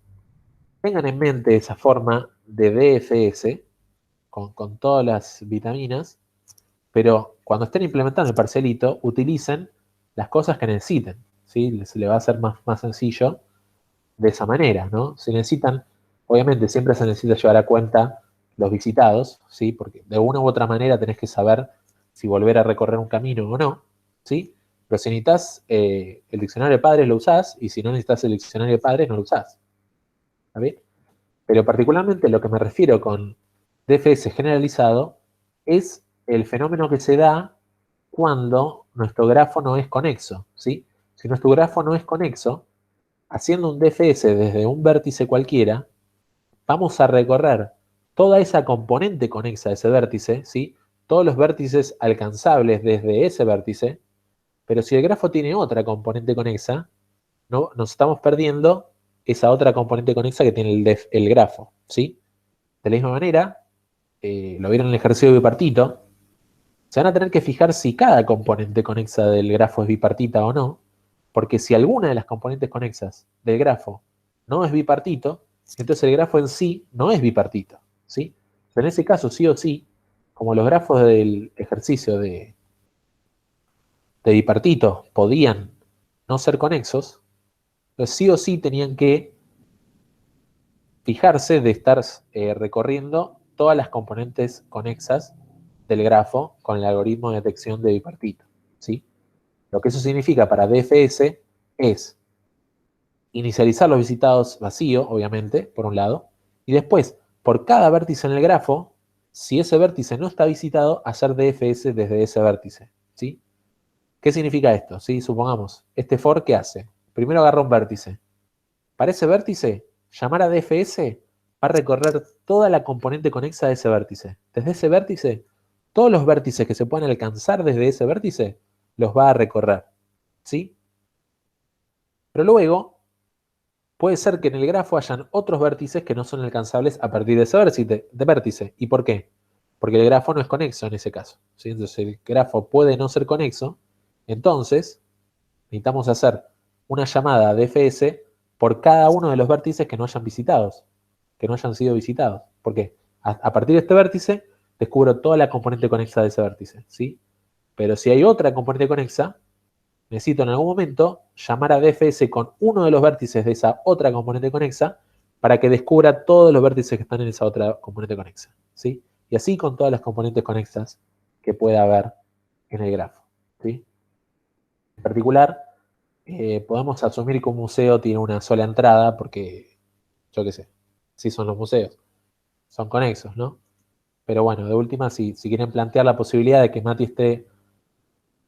tengan en mente esa forma de DFS con todas las vitaminas, pero cuando estén implementando el parcelito, utilicen las cosas que necesiten, ¿sí? Se le va a hacer más sencillo de esa manera, ¿no? Si necesitan, obviamente siempre se necesita llevar a cuenta los visitados, ¿sí? Porque de una u otra manera tenés que saber si volver a recorrer un camino o no, ¿sí? Pero si necesitas el diccionario de padres lo usás, y si no necesitas el diccionario de padres no lo usás, ¿está bien? Pero particularmente lo que me refiero con DFS generalizado es el fenómeno que se da cuando nuestro grafo no es conexo, ¿sí? Si nuestro grafo no es conexo, haciendo un DFS desde un vértice cualquiera, vamos a recorrer toda esa componente conexa de ese vértice, ¿sí? Todos los vértices alcanzables desde ese vértice, pero si el grafo tiene otra componente conexa, ¿no? Nos estamos perdiendo esa otra componente conexa que tiene el grafo, ¿sí? De la misma manera, lo vieron en el ejercicio de bipartito, se van a tener que fijar si cada componente conexa del grafo es bipartita o no, porque si alguna de las componentes conexas del grafo no es bipartito, entonces el grafo en sí no es bipartito, ¿sí? En ese caso, sí o sí, como los grafos del ejercicio de bipartito podían no ser conexos, pues sí o sí tenían que fijarse de estar recorriendo todas las componentes conexas del grafo con el algoritmo de detección de bipartito, ¿sí? Lo que eso significa para DFS es inicializar los visitados vacío, obviamente, por un lado, y después, por cada vértice en el grafo, si ese vértice no está visitado, hacer DFS desde ese vértice, ¿sí? ¿Qué significa esto? ¿Sí? Supongamos, este for, ¿qué hace? Primero agarra un vértice. Para ese vértice, llamar a DFS va a recorrer toda la componente conexa de ese vértice. Desde ese vértice, todos los vértices que se puedan alcanzar desde ese vértice, los va a recorrer, ¿sí? Pero luego, puede ser que en el grafo hayan otros vértices que no son alcanzables a partir de ese vértice. ¿Y por qué? Porque el grafo no es conexo en ese caso, ¿sí? Entonces el grafo puede no ser conexo, entonces necesitamos hacer una llamada de DFS por cada uno de los vértices que no hayan visitados, que no hayan sido visitados. ¿Por qué? A partir de este vértice, descubro toda la componente conexa de ese vértice, ¿sí? Pero si hay otra componente conexa, necesito en algún momento llamar a DFS con uno de los vértices de esa otra componente conexa para que descubra todos los vértices que están en esa otra componente conexa, ¿sí? Y así con todas las componentes conexas que pueda haber en el grafo, ¿sí? En particular, podemos asumir que un museo tiene una sola entrada porque, yo qué sé, así son los museos, son conexos, ¿no? Pero bueno, de última, si quieren plantear la posibilidad de que Mati esté,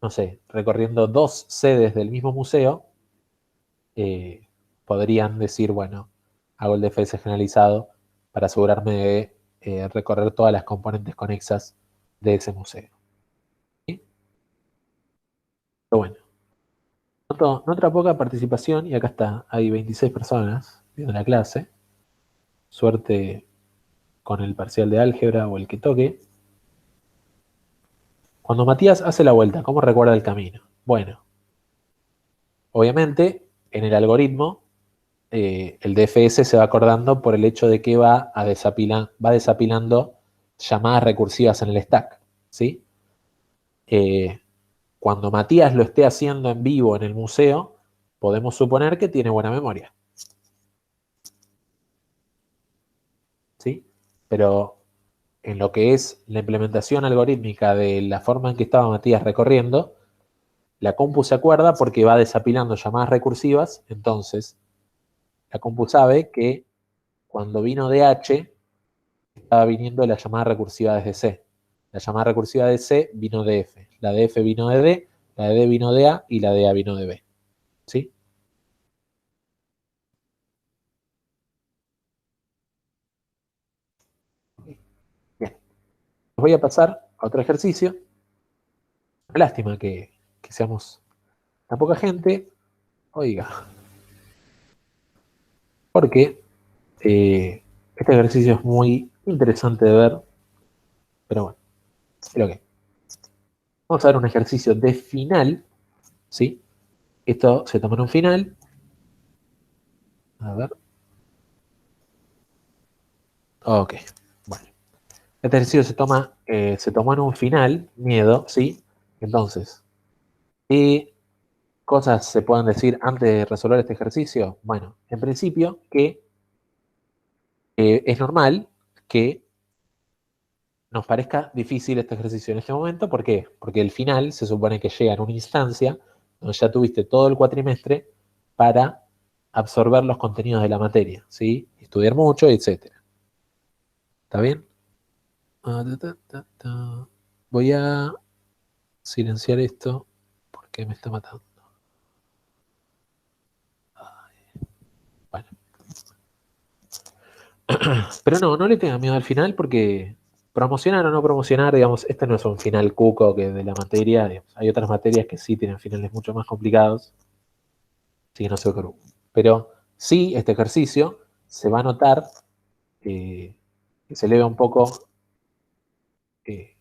no sé, recorriendo 2 sedes del mismo museo, eh, podrían decir, bueno, hago el DFS generalizado para asegurarme de recorrer todas las componentes conexas de ese museo. ¿Sí? Pero bueno, noto poca participación y acá está, hay 26 personas viendo la clase. Suerte con el parcial de álgebra o el que toque. Cuando Matías hace la vuelta, ¿cómo recuerda el camino? Bueno, obviamente en el algoritmo el DFS se va acordando por el hecho de que va desapilando llamadas recursivas en el stack, ¿sí? Eh, Cuando Matías lo esté haciendo en vivo en el museo, podemos suponer que tiene buena memoria, ¿sí? Pero en lo que es la implementación algorítmica de la forma en que estaba Matías recorriendo, la compu se acuerda porque va desapilando llamadas recursivas, entonces la compu sabe que cuando vino de H, estaba viniendo la llamada recursiva desde C. La llamada recursiva de C vino de F. La de F vino de D, la de D vino de A y la de A vino de B. ¿Sí? Bien. Voy a pasar a otro ejercicio. Una lástima que seamos tan poca gente. Oiga, porque este ejercicio es muy interesante de ver, pero bueno, es lo que es. Vamos a ver un ejercicio de final, ¿sí? Esto se toma en un final. A ver. Ok, bueno. Este ejercicio se tomó en un final, miedo, ¿sí? Entonces, ¿qué cosas se pueden decir antes de resolver este ejercicio? Bueno, en principio que es normal que nos parezca difícil este ejercicio en este momento. ¿Por qué? Porque el final se supone que llega en una instancia donde ya tuviste todo el cuatrimestre para absorber los contenidos de la materia, ¿sí? Estudiar mucho, etc. ¿Está bien? Voy a silenciar esto porque me está matando. Bueno. Pero no le tengan miedo al final porque promocionar o no promocionar, digamos, este no es un final cuco que de la materia, digamos. Hay otras materias que sí tienen finales mucho más complicados, así que no se preocupen. Pero sí, este ejercicio se va a notar que se eleva un poco eh,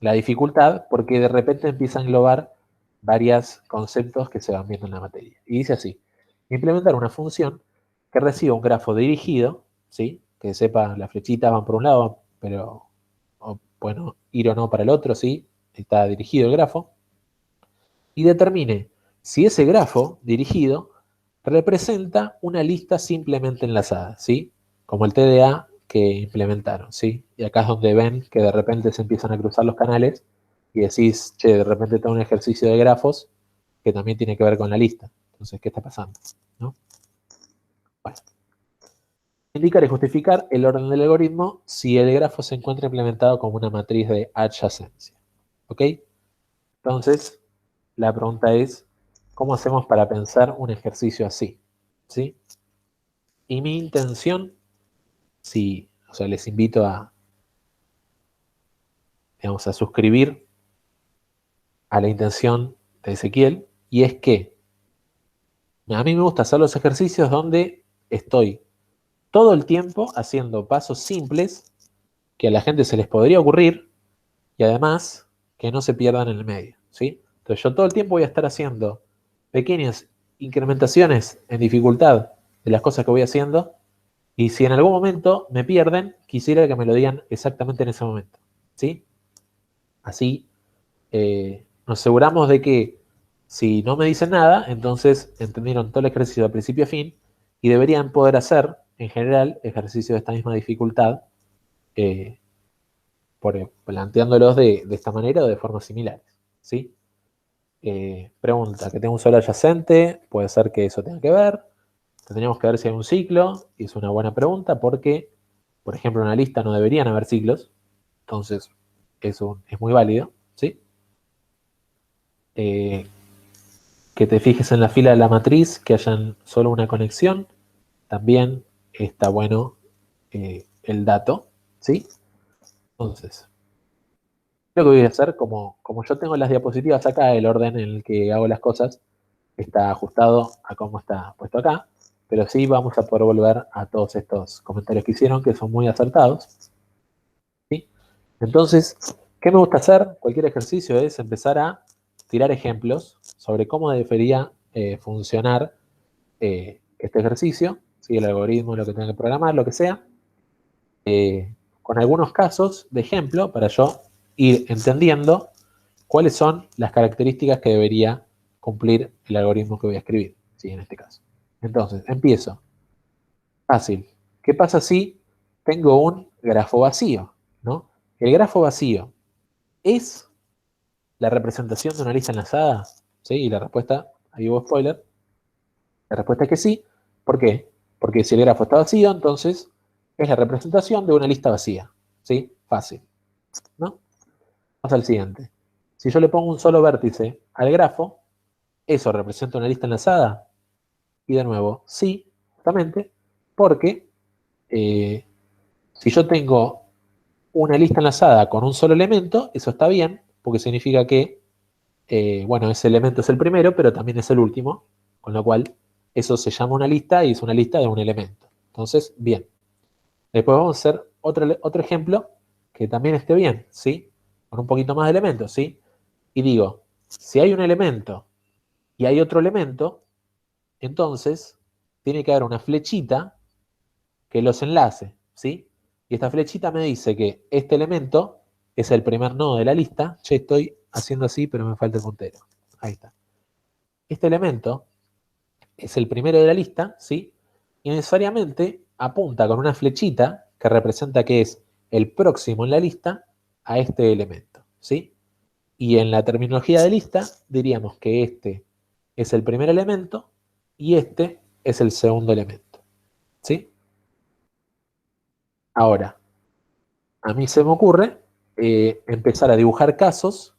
la dificultad porque de repente empieza a englobar varios conceptos que se van viendo en la materia. Y dice así, implementar una función que reciba un grafo dirigido, ¿sí? Que sepa las flechitas van por un lado, pero bueno, ir o no para el otro, ¿sí? Está dirigido el grafo. Y determine si ese grafo dirigido representa una lista simplemente enlazada, ¿sí? Como el TDA que implementaron, ¿sí? Y acá es donde ven que de repente se empiezan a cruzar los canales y decís, che, de repente tengo un ejercicio de grafos que también tiene que ver con la lista. Entonces, ¿qué está pasando? ¿No? Bueno. Indicar y justificar el orden del algoritmo si el grafo se encuentra implementado como una matriz de adyacencia. ¿Ok? Entonces, la pregunta es, ¿cómo hacemos para pensar un ejercicio así? ¿Sí? Y mi intención, sí, o sea, les invito a, digamos, a suscribir a la intención de Ezequiel, y es que a mí me gusta hacer los ejercicios donde estoy todo el tiempo haciendo pasos simples que a la gente se les podría ocurrir y además que no se pierdan en el medio, ¿sí? Entonces yo todo el tiempo voy a estar haciendo pequeñas incrementaciones en dificultad de las cosas que voy haciendo y si en algún momento me pierden, quisiera que me lo digan exactamente en ese momento, ¿sí? Así nos aseguramos de que si no me dicen nada, entonces entendieron todo el ejercicio de principio a fin y deberían poder hacer, en general, ejercicios de esta misma dificultad, eh, planteándolos de esta manera o de formas similares, ¿sí? pregunta que tengo un solo adyacente, puede ser que eso tenga que ver. Tendríamos que ver si hay un ciclo, y es una buena pregunta porque, por ejemplo, en una lista no deberían haber ciclos, entonces eso es muy válido, ¿sí? Que te fijes en la fila de la matriz, que hayan solo una conexión, también está bueno el dato, ¿sí? Entonces, lo que voy a hacer, como yo tengo las diapositivas acá, el orden en el que hago las cosas está ajustado a cómo está puesto acá, pero sí vamos a poder volver a todos estos comentarios que hicieron, que son muy acertados, ¿sí? Entonces, ¿qué me gusta hacer? Cualquier ejercicio es empezar a tirar ejemplos sobre cómo debería funcionar este ejercicio, ¿sí? El algoritmo, lo que tenga que programar, lo que sea, con algunos casos de ejemplo para yo ir entendiendo cuáles son las características que debería cumplir el algoritmo que voy a escribir, ¿sí? En este caso. Entonces, empiezo. Fácil. ¿Qué pasa si tengo un grafo vacío? ¿No? El grafo vacío es la representación de una lista enlazada, ¿sí? Y la respuesta, ahí hubo spoiler, la respuesta es que sí. ¿Por qué? Porque si el grafo está vacío, entonces es la representación de una lista vacía, ¿sí? Fácil, ¿no? Vamos al siguiente. Si yo le pongo un solo vértice al grafo, ¿eso representa una lista enlazada? Y de nuevo, sí, justamente, porque si yo tengo una lista enlazada con un solo elemento, eso está bien, porque significa que, bueno, ese elemento es el primero, pero también es el último, con lo cual eso se llama una lista y es una lista de un elemento. Entonces, bien. Después vamos a hacer otro ejemplo que también esté bien, ¿sí? Con un poquito más de elementos, ¿sí? Y digo, si hay un elemento y hay otro elemento, entonces tiene que haber una flechita que los enlace, ¿sí? Y esta flechita me dice que este elemento es el primer nodo de la lista. Che, estoy haciendo así, pero me falta el puntero. Ahí está. Este elemento es el primero de la lista, ¿sí? Y necesariamente apunta con una flechita que representa que es el próximo en la lista a este elemento, ¿sí? Y en la terminología de lista diríamos que este es el primer elemento y este es el segundo elemento, ¿sí? Ahora, a mí se me ocurre empezar a dibujar casos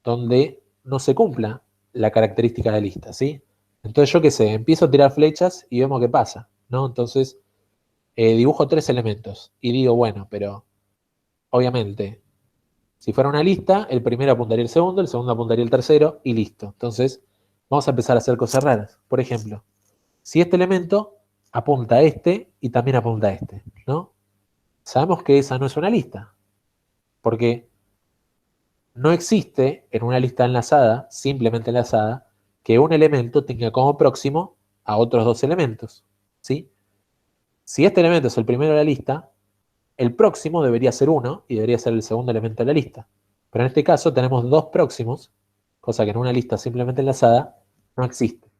donde no se cumpla la característica de lista, ¿sí? Entonces yo qué sé, empiezo a tirar flechas y vemos qué pasa, ¿no? Entonces dibujo tres elementos y digo, bueno, pero obviamente, si fuera una lista, el primero apuntaría el segundo apuntaría el tercero y listo. Entonces vamos a empezar a hacer cosas raras. Por ejemplo, si este elemento apunta a este y también apunta a este, ¿no? Sabemos que esa no es una lista, porque no existe en una lista enlazada, simplemente enlazada, que un elemento tenga como próximo a otros dos elementos, ¿sí? Si este elemento es el primero de la lista, el próximo debería ser uno y debería ser el segundo elemento de la lista. Pero en este caso tenemos dos próximos, cosa que en una lista simplemente enlazada no existe.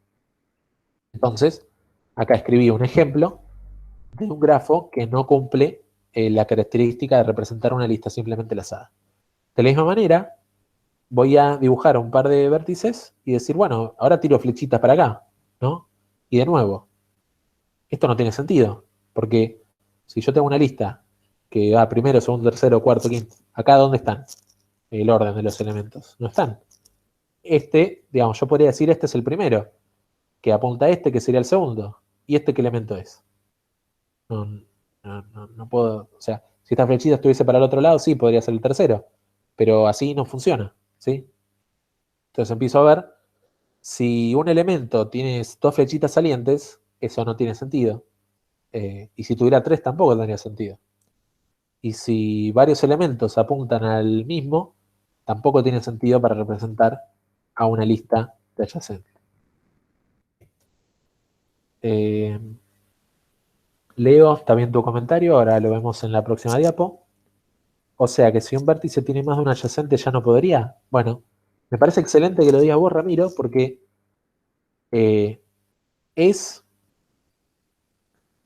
Entonces, acá escribí un ejemplo de un grafo que no cumple la característica de representar una lista simplemente enlazada. De la misma manera, voy a dibujar un par de vértices y decir, bueno, ahora tiro flechitas para acá, ¿no? Y de nuevo, esto no tiene sentido, porque si yo tengo una lista que va primero, segundo, tercero, cuarto, quinto, acá ¿dónde están? El orden de los elementos. No están. Este, digamos, yo podría decir este es el primero, que apunta a este, que sería el segundo. ¿Y este qué elemento es? No, no puedo, o sea, si esta flechita estuviese para el otro lado, sí, podría ser el tercero, pero así no funciona, ¿sí? Entonces empiezo a ver, si un elemento tiene dos flechitas salientes, eso no tiene sentido. Y si tuviera tres, tampoco tendría sentido. Y si varios elementos apuntan al mismo, tampoco tiene sentido para representar a una lista de adyacentes. Eh, Leo, está bien tu comentario, ahora lo vemos en la próxima diapo. O sea que si un vértice tiene más de un adyacente ya no podría. Bueno, me parece excelente que lo digas vos, Ramiro, porque eh, es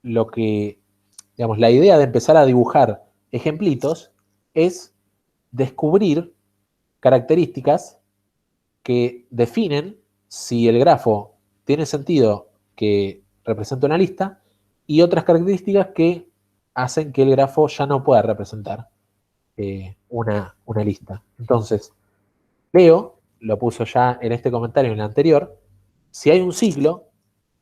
lo que, digamos, la idea de empezar a dibujar ejemplitos es descubrir características que definen si el grafo tiene sentido que representa una lista y otras características que hacen que el grafo ya no pueda representar una lista. Entonces, Leo lo puso ya en este comentario en el anterior. Si hay un ciclo,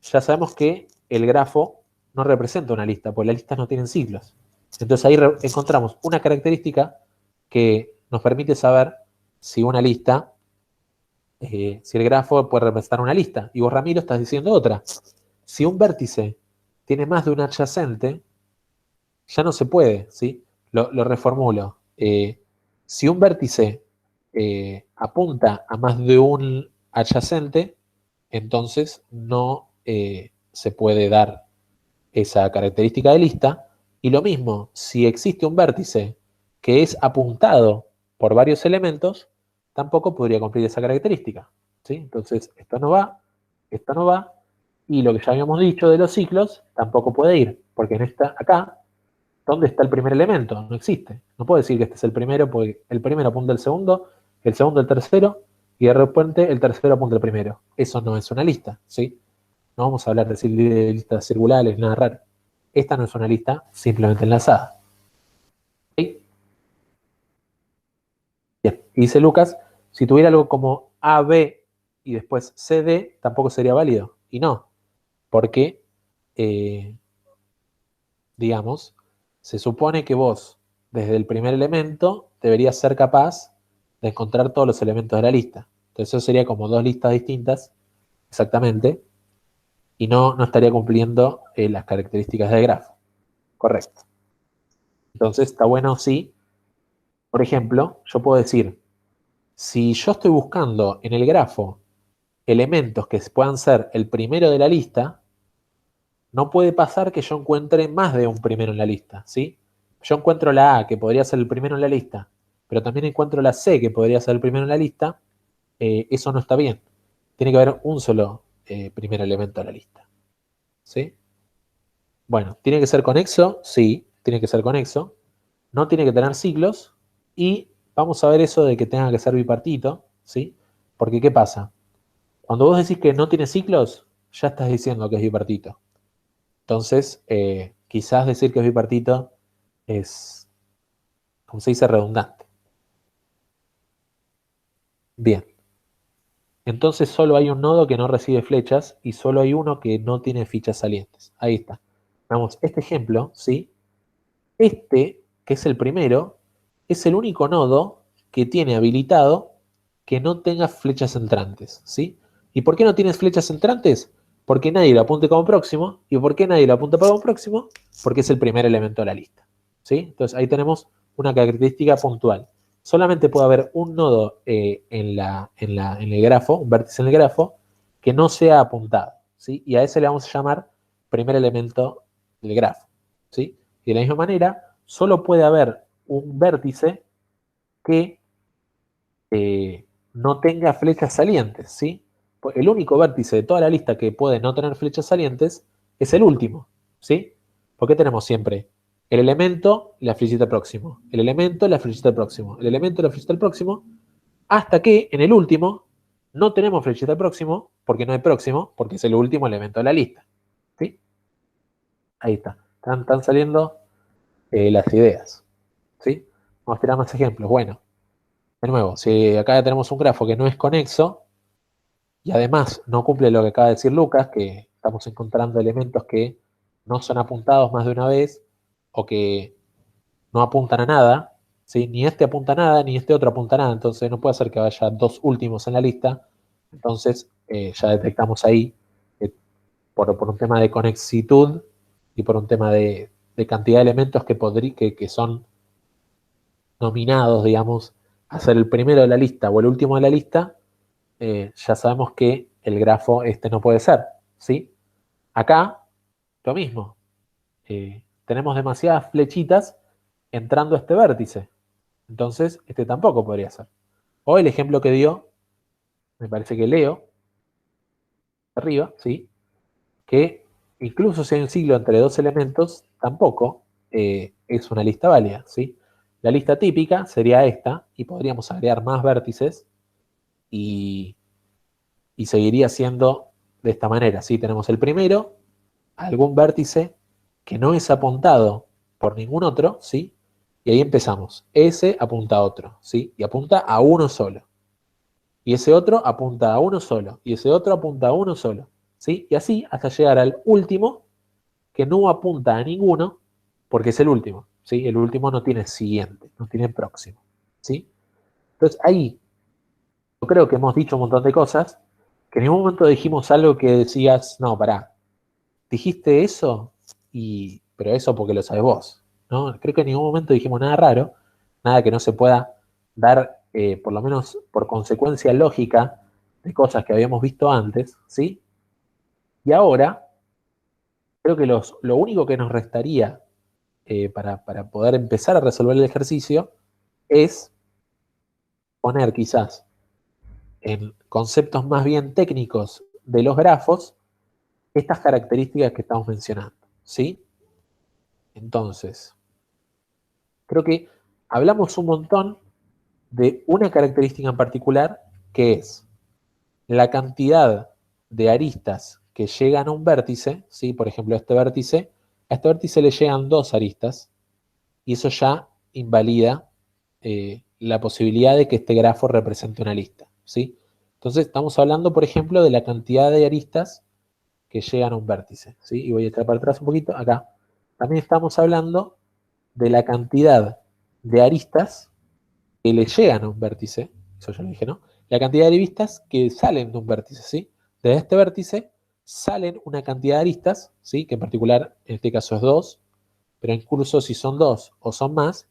ya sabemos que el grafo no representa una lista, porque las listas no tienen ciclos. Entonces ahí encontramos una característica que nos permite saber si una lista, si el grafo puede representar una lista. Y vos, Ramiro, estás diciendo otra. Si un vértice tiene más de un adyacente, ya no se puede, ¿sí? Lo reformulo. Si un vértice apunta a más de un adyacente, entonces no se puede dar esa característica de lista. Y lo mismo, si existe un vértice que es apuntado por varios elementos, tampoco podría cumplir esa característica, ¿sí? Entonces, esto no va, y lo que ya habíamos dicho de los ciclos tampoco puede ir, porque en esta, acá, ¿dónde está el primer elemento? No existe. No puedo decir que este es el primero, porque el primero apunta al segundo, el segundo al tercero, y de repente el tercero apunta al primero. Eso no es una lista, ¿sí? No vamos a hablar de listas circulares, nada raro. Esta no es una lista simplemente enlazada. ¿Sí? Bien, y dice Lucas, si tuviera algo como AB y después CD, tampoco sería válido. Y no, porque, digamos, se supone que vos, desde el primer elemento, deberías ser capaz de encontrar todos los elementos de la lista. Entonces eso sería como dos listas distintas, exactamente, y no estaría cumpliendo las características del grafo. Correcto. Entonces está bueno, sí. Por ejemplo, yo puedo decir, si yo estoy buscando en el grafo elementos que puedan ser el primero de la lista, no puede pasar que yo encuentre más de un primero en la lista, ¿sí? Yo encuentro la A, que podría ser el primero en la lista, pero también encuentro la C, que podría ser el primero en la lista, eso no está bien. Tiene que haber un solo primer elemento de la lista, ¿sí? Bueno, ¿tiene que ser conexo? Sí, tiene que ser conexo. No tiene que tener ciclos. Y vamos a ver eso de que tenga que ser bipartito, ¿sí? Porque, ¿qué pasa? Cuando vos decís que no tiene ciclos, ya estás diciendo que es bipartito. Entonces, quizás decir que es bipartito es, como se dice, redundante. Bien. Entonces solo hay un nodo que no recibe flechas y solo hay uno que no tiene fichas salientes. Ahí está. Vamos, este ejemplo, ¿sí? Este, que es el primero, es el único nodo que tiene habilitado que no tenga flechas entrantes, ¿sí? ¿Y por qué no tienes flechas entrantes? Porque nadie lo apunte como próximo. ¿Y por qué nadie lo apunta como próximo? Porque es el primer elemento de la lista, ¿sí? Entonces ahí tenemos una característica puntual. Solamente puede haber un nodo en el grafo, un vértice en el grafo, que no sea apuntado, ¿sí? Y a ese le vamos a llamar primer elemento del grafo, ¿sí? Y de la misma manera, solo puede haber un vértice que no tenga flechas salientes, ¿sí? El único vértice de toda la lista que puede no tener flechas salientes es el último, ¿sí? Porque tenemos siempre el elemento y la flechita próximo, el elemento y la flechita próximo, el elemento y la flechita próximo, hasta que en el último no tenemos flechita próximo, porque no hay próximo, porque es el último elemento de la lista, ¿sí? Ahí está, están saliendo las ideas, ¿sí? Vamos a tirar más ejemplos. Bueno, de nuevo, si acá ya tenemos un grafo que no es conexo y además no cumple lo que acaba de decir Lucas, que estamos encontrando elementos que no son apuntados más de una vez o que no apuntan a nada, ¿sí? Ni este apunta a nada, ni este otro apunta a nada, entonces no puede ser que vaya dos últimos en la lista. Entonces ya detectamos ahí, por un tema de conexitud y por un tema de cantidad de elementos que son nominados, digamos, a ser el primero de la lista o el último de la lista, ya sabemos que el grafo este no puede ser, ¿sí? Acá, lo mismo. Tenemos demasiadas flechitas entrando a este vértice. Entonces, este tampoco podría ser. O el ejemplo que dio, me parece que Leo, arriba, ¿sí? Que incluso si hay un siglo entre dos elementos, tampoco es una lista válida, ¿sí? La lista típica sería esta, y podríamos agregar más vértices, y seguiría siendo de esta manera, ¿sí? Tenemos el primero, algún vértice que no es apuntado por ningún otro, ¿sí? Y ahí empezamos. Ese apunta a otro, ¿sí? Y apunta a uno solo. Y ese otro apunta a uno solo. Y ese otro apunta a uno solo, ¿sí? Y así hasta llegar al último, que no apunta a ninguno, porque es el último, ¿sí? El último no tiene siguiente, no tiene próximo, ¿sí? Entonces ahí yo creo que hemos dicho un montón de cosas, que en ningún momento dijimos algo que decías, no, pará, dijiste eso, pero eso porque lo sabes vos, ¿no? Creo que en ningún momento dijimos nada raro, nada que no se pueda dar, por lo menos por consecuencia lógica, de cosas que habíamos visto antes, ¿sí? Y ahora, creo que lo único que nos restaría para poder empezar a resolver el ejercicio es poner quizás en conceptos más bien técnicos de los grafos estas características que estamos mencionando, ¿sí? Entonces, creo que hablamos un montón de una característica en particular que es la cantidad de aristas que llegan a un vértice, ¿sí? Por ejemplo, a este vértice le llegan dos aristas y eso ya invalida la posibilidad de que este grafo represente una lista, ¿sí? Entonces estamos hablando, por ejemplo, de la cantidad de aristas que llegan a un vértice, ¿sí? Y voy a echar para atrás un poquito, acá. También estamos hablando de la cantidad de aristas que le llegan a un vértice, eso ya lo dije, ¿no? La cantidad de aristas que salen de un vértice, ¿sí? De este vértice salen una cantidad de aristas, ¿sí? Que en particular en este caso es 2, pero incluso si son 2 o son más,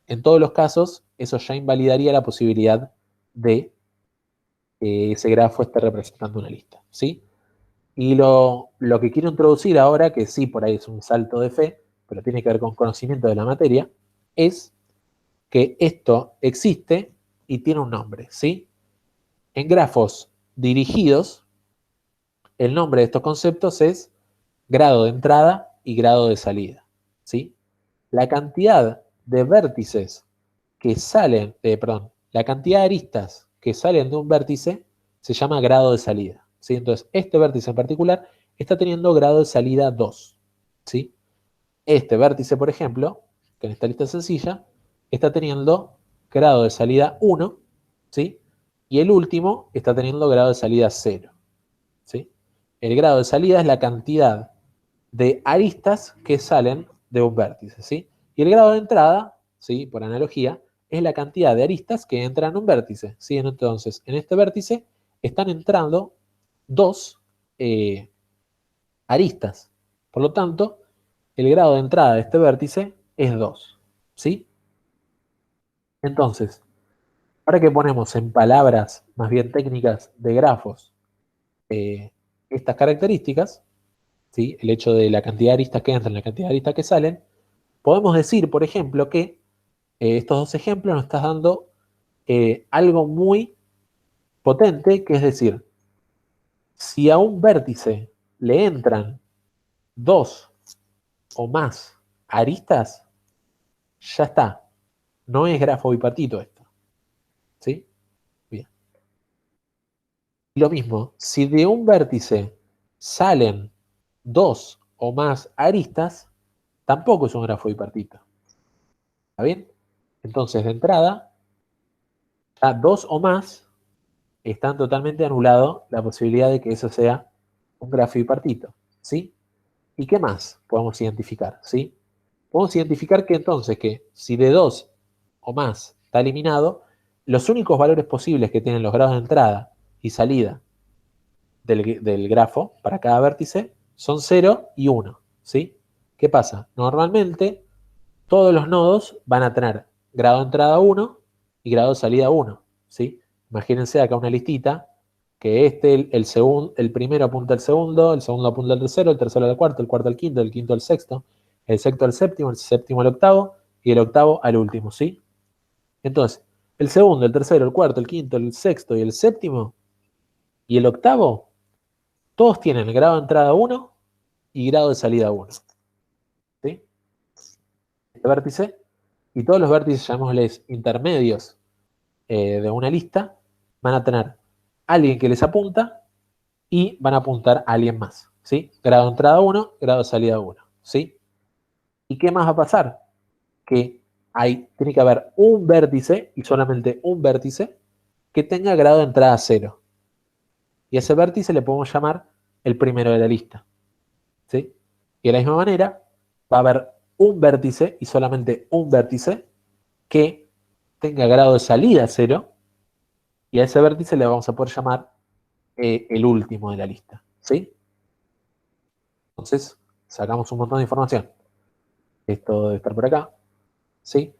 en todos los casos eso ya invalidaría la posibilidad de que ese grafo esté representando una lista, ¿sí? Y lo que quiero introducir ahora, que sí, por ahí es un salto de fe, pero tiene que ver con conocimiento de la materia, es que esto existe y tiene un nombre, ¿sí? En grafos dirigidos, el nombre de estos conceptos es grado de entrada y grado de salida, ¿sí? La cantidad de vértices que salen, perdón, la cantidad de aristas que salen de un vértice se llama grado de salida, ¿sí? Entonces, este vértice en particular está teniendo grado de salida 2, ¿sí? Este vértice, por ejemplo, que en esta lista sencilla, está teniendo grado de salida 1, ¿sí? Y el último está teniendo grado de salida 0, ¿sí? El grado de salida es la cantidad de aristas que salen de un vértice, ¿sí? Y el grado de entrada, ¿sí? Por analogía, es la cantidad de aristas que entran en un vértice, ¿sí? Entonces, en este vértice están entrando dos aristas. Por lo tanto, el grado de entrada de este vértice es 2, ¿sí? Entonces, ahora que ponemos en palabras más bien técnicas de grafos estas características, ¿sí? El hecho de la cantidad de aristas que entran, la cantidad de aristas que salen, podemos decir, por ejemplo, que estos dos ejemplos nos están dando algo muy potente, que es decir, si a un vértice le entran dos o más aristas, ya está. No es grafo bipartito esto, ¿sí? Bien. Lo mismo, si de un vértice salen dos o más aristas, tampoco es un grafo bipartito. ¿Está bien? Entonces, de entrada, ya dos o más están totalmente anulado la posibilidad de que eso sea un grafo bipartito, ¿sí? ¿Y qué más podemos identificar, sí? Podemos identificar que entonces que si de 2 o más está eliminado, los únicos valores posibles que tienen los grados de entrada y salida del grafo para cada vértice son 0 y 1, ¿sí? ¿Qué pasa? Normalmente todos los nodos van a tener grado de entrada 1 y grado de salida 1, ¿sí? Imagínense acá una listita que el primero apunta al segundo apunta al tercero, el tercero al cuarto, el cuarto al quinto, el quinto al sexto, el sexto al séptimo, el séptimo al octavo y el octavo al último, ¿sí? Entonces, el segundo, el tercero, el cuarto, el quinto, el sexto y el séptimo y el octavo, todos tienen grado de entrada 1 y grado de salida 1, ¿sí? Este vértice y todos los vértices, llamémosles intermedios de una lista, van a tener alguien que les apunta y van a apuntar a alguien más, ¿sí? Grado de entrada 1, grado de salida 1, ¿sí? ¿Y qué más va a pasar? Que tiene que haber un vértice y solamente un vértice que tenga grado de entrada 0. Y a ese vértice le podemos llamar el primero de la lista, ¿sí? Y de la misma manera va a haber un vértice y solamente un vértice que tenga grado de salida 0 y a ese vértice le vamos a poder llamar el último de la lista, ¿sí? Entonces, sacamos un montón de información. Esto debe estar por acá, ¿sí?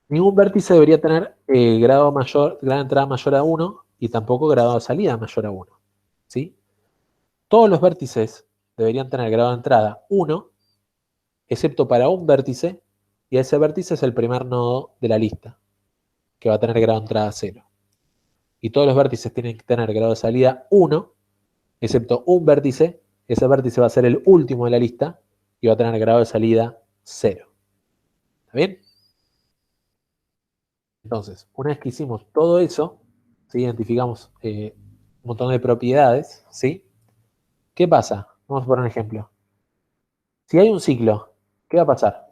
Ningún vértice debería tener grado de entrada mayor a 1 y tampoco grado de salida mayor a 1, ¿sí? Todos los vértices deberían tener grado de entrada 1, excepto para un vértice, y ese vértice es el primer nodo de la lista, que va a tener grado de entrada 0. Y todos los vértices tienen que tener grado de salida 1, excepto un vértice, ese vértice va a ser el último de la lista y va a tener grado de salida 0. ¿Está bien? Entonces, una vez que hicimos todo eso, ¿sí? Identificamos un montón de propiedades, ¿sí? ¿Qué pasa? Vamos a poner un ejemplo. Si hay un ciclo, ¿qué va a pasar?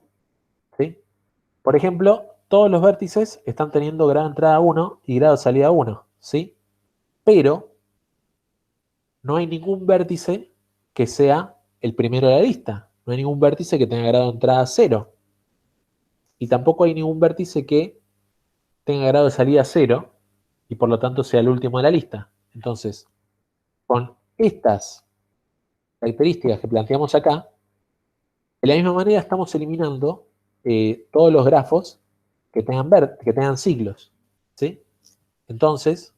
¿Sí? Por ejemplo, todos los vértices están teniendo grado de entrada 1 y grado de salida 1, ¿sí? Pero no hay ningún vértice que sea el primero de la lista. No hay ningún vértice que tenga grado de entrada 0. Y tampoco hay ningún vértice que tenga grado de salida 0 y por lo tanto sea el último de la lista. Entonces, con estas características que planteamos acá, de la misma manera estamos eliminando todos los grafos que tengan ciclos, ¿sí? Entonces,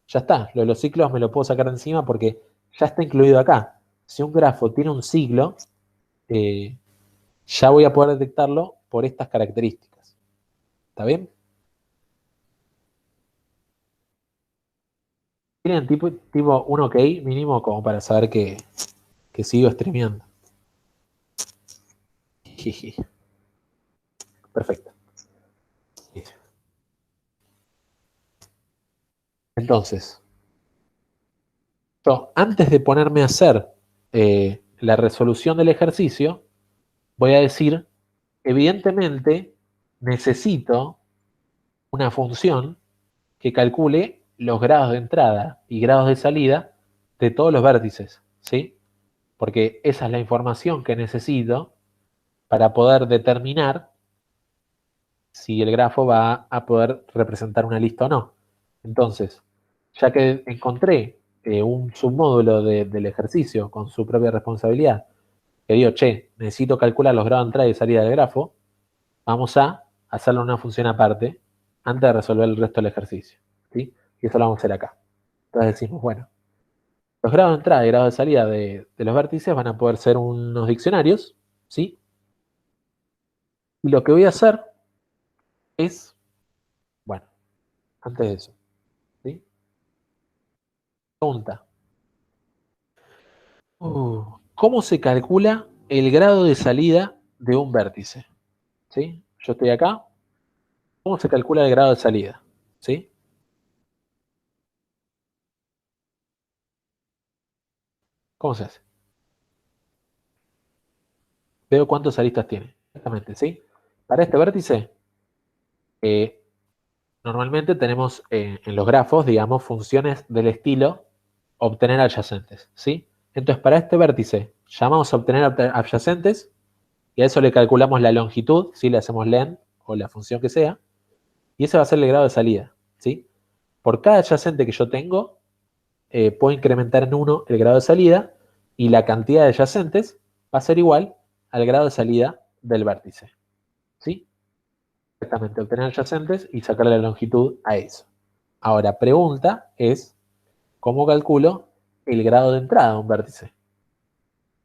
ya está. Lo de los ciclos me lo puedo sacar de encima porque ya está incluido acá. Si un grafo tiene un ciclo, ya voy a poder detectarlo por estas características. ¿Está bien? Tienen tipo un OK mínimo como para saber que sigo streameando. Perfecto. Entonces, yo antes de ponerme a hacer la resolución del ejercicio, voy a decir, evidentemente, necesito una función que calcule los grados de entrada y grados de salida de todos los vértices, ¿sí? Porque esa es la información que necesito para poder determinar si el grafo va a poder representar una lista o no. Entonces, ya que encontré un submódulo del ejercicio con su propia responsabilidad, que digo, che, necesito calcular los grados de entrada y salida del grafo, vamos a hacerle una función aparte antes de resolver el resto del ejercicio, ¿sí? Y eso lo vamos a hacer acá. Entonces decimos, bueno, los grados de entrada y grados de salida de los vértices van a poder ser unos diccionarios, ¿sí? Y lo que voy a hacer es, bueno, antes de eso, ¿sí? Pregunta. ¿Cómo se calcula el grado de salida de un vértice? ¿Sí? Yo estoy acá. ¿Cómo se calcula el grado de salida? ¿Sí? ¿Cómo se hace? Veo cuántos aristas tiene. Exactamente, ¿sí? Para este vértice, eh, normalmente tenemos en los grafos, digamos, funciones del estilo obtener adyacentes, ¿sí? Entonces, para este vértice, llamamos a obtener adyacentes y a eso le calculamos la longitud, ¿sí? Le hacemos len o la función que sea, y ese va a ser el grado de salida, ¿sí? Por cada adyacente que yo tengo, puedo incrementar en 1 el grado de salida y la cantidad de adyacentes va a ser igual al grado de salida del vértice, ¿sí? Exactamente, obtener adyacentes y sacarle la longitud a eso. Ahora, pregunta es, ¿cómo calculo el grado de entrada a un vértice?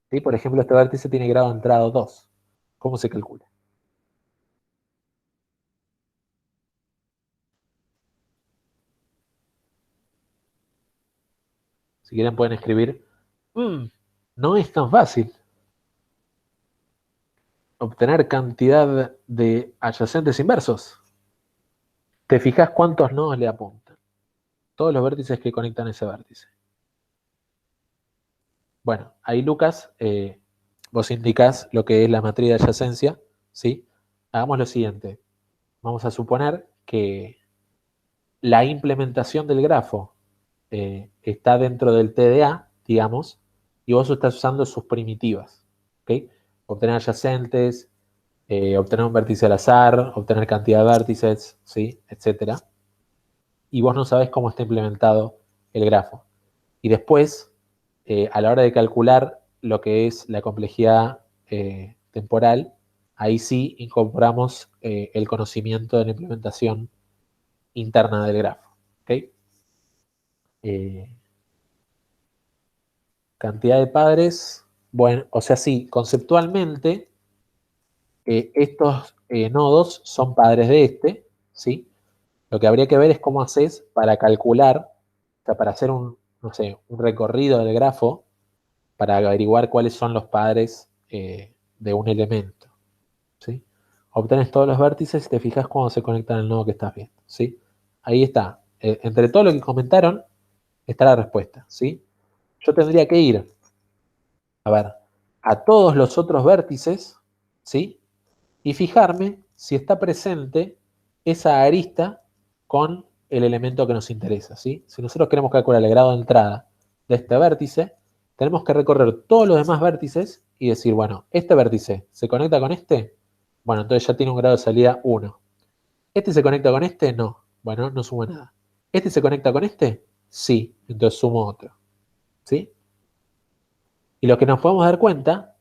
¿Sí? Por ejemplo, este vértice tiene grado de entrada 2. ¿Cómo se calcula? Si quieren pueden escribir, no es tan fácil obtener cantidad de adyacentes inversos. ¿Te fijas cuántos nodos le apuntan? todos los vértices que conectan ese vértice. Bueno, ahí Lucas, vos indicás lo que es la matriz de adyacencia, ¿sí? Hagamos lo siguiente. Vamos a suponer que la implementación del grafo está dentro del TDA, digamos, y vos estás usando sus primitivas, ¿ok? Obtener adyacentes, obtener un vértice al azar, obtener cantidad de vértices, ¿sí? Etcétera. Y vos no sabés cómo está implementado el grafo. Y después, a la hora de calcular lo que es la complejidad temporal, ahí sí incorporamos el conocimiento de la implementación interna del grafo. ¿Ok? Cantidad de padres, bueno, o sea, sí, conceptualmente estos nodos son padres de este, ¿sí? Lo que habría que ver es cómo haces para calcular, o sea, para hacer no sé, un recorrido del grafo, para averiguar cuáles son los padres de un elemento, ¿sí? Obtienes todos los vértices y te fijas cuando se conectan al nodo que estás viendo, ¿sí? Ahí está. Entre todo lo que comentaron está la respuesta, ¿sí? Yo tendría que ir, a ver, a todos los otros vértices, ¿sí? Y fijarme si está presente esa arista con el elemento que nos interesa, ¿sí? Si nosotros queremos calcular el grado de entrada de este vértice, tenemos que recorrer todos los demás vértices y decir, bueno, este vértice se conecta con este, bueno, entonces ya tiene un grado de salida 1. ¿Este se conecta con este? No. Bueno, no sumo nada. ¿Este se conecta con este? Sí, entonces sumo otro, ¿sí? Y lo que nos podemos dar cuenta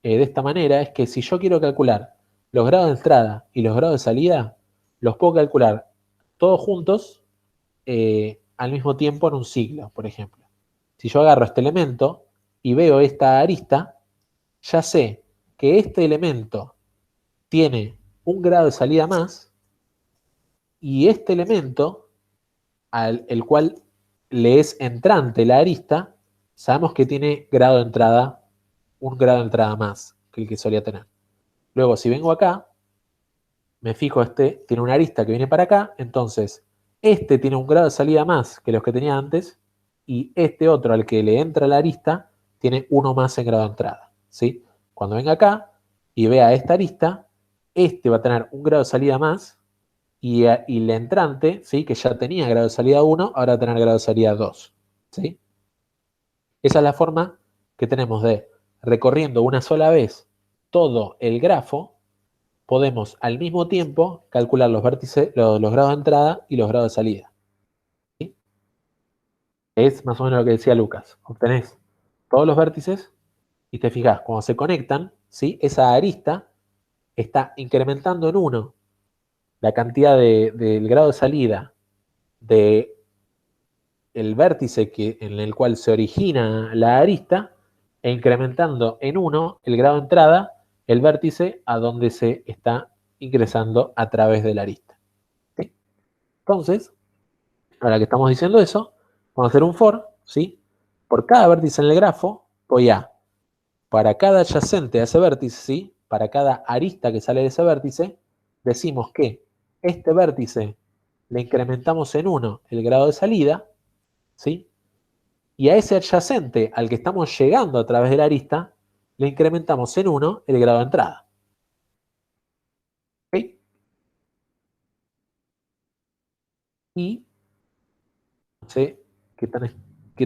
de esta manera es que si yo quiero calcular los grados de entrada y los grados de salida, los puedo calcular todos juntos al mismo tiempo en un ciclo, por ejemplo. Si yo agarro este elemento y veo esta arista, ya sé que este elemento tiene un grado de salida más y este elemento, el cual le es entrante la arista, sabemos que tiene grado de entrada, un grado de entrada más que el que solía tener. Luego, si vengo acá, me fijo, este tiene una arista que viene para acá, entonces este tiene un grado de salida más que los que tenía antes, y este otro al que le entra la arista tiene uno más en grado de entrada, ¿sí? Cuando venga acá y vea esta arista, este va a tener un grado de salida más, y el entrante, ¿sí? Que ya tenía grado de salida 1, ahora va a tener grado de salida 2, ¿sí? Esa es la forma que tenemos de, recorriendo una sola vez todo el grafo, podemos al mismo tiempo calcular los vértices, los grados de entrada y los grados de salida. ¿Sí? Es más o menos lo que decía Lucas. Obtenés todos los vértices y te fijas, cuando se conectan, ¿sí? Esa arista está incrementando en 1 la cantidad del grado de salida del vértice en el cual se origina la arista e incrementando en 1 el grado de entrada, el vértice a donde se está ingresando a través de la arista. ¿Sí? Entonces, ahora que estamos diciendo eso, vamos a hacer un for, ¿sí? Por cada vértice en el grafo, voy a, para cada adyacente a ese vértice, ¿sí? Para cada arista que sale de ese vértice, decimos que este vértice le incrementamos en 1 el grado de salida, ¿sí? Y a ese adyacente al que estamos llegando a través de la arista, le incrementamos en 1 el grado de entrada. ¿Ok? Y no sé qué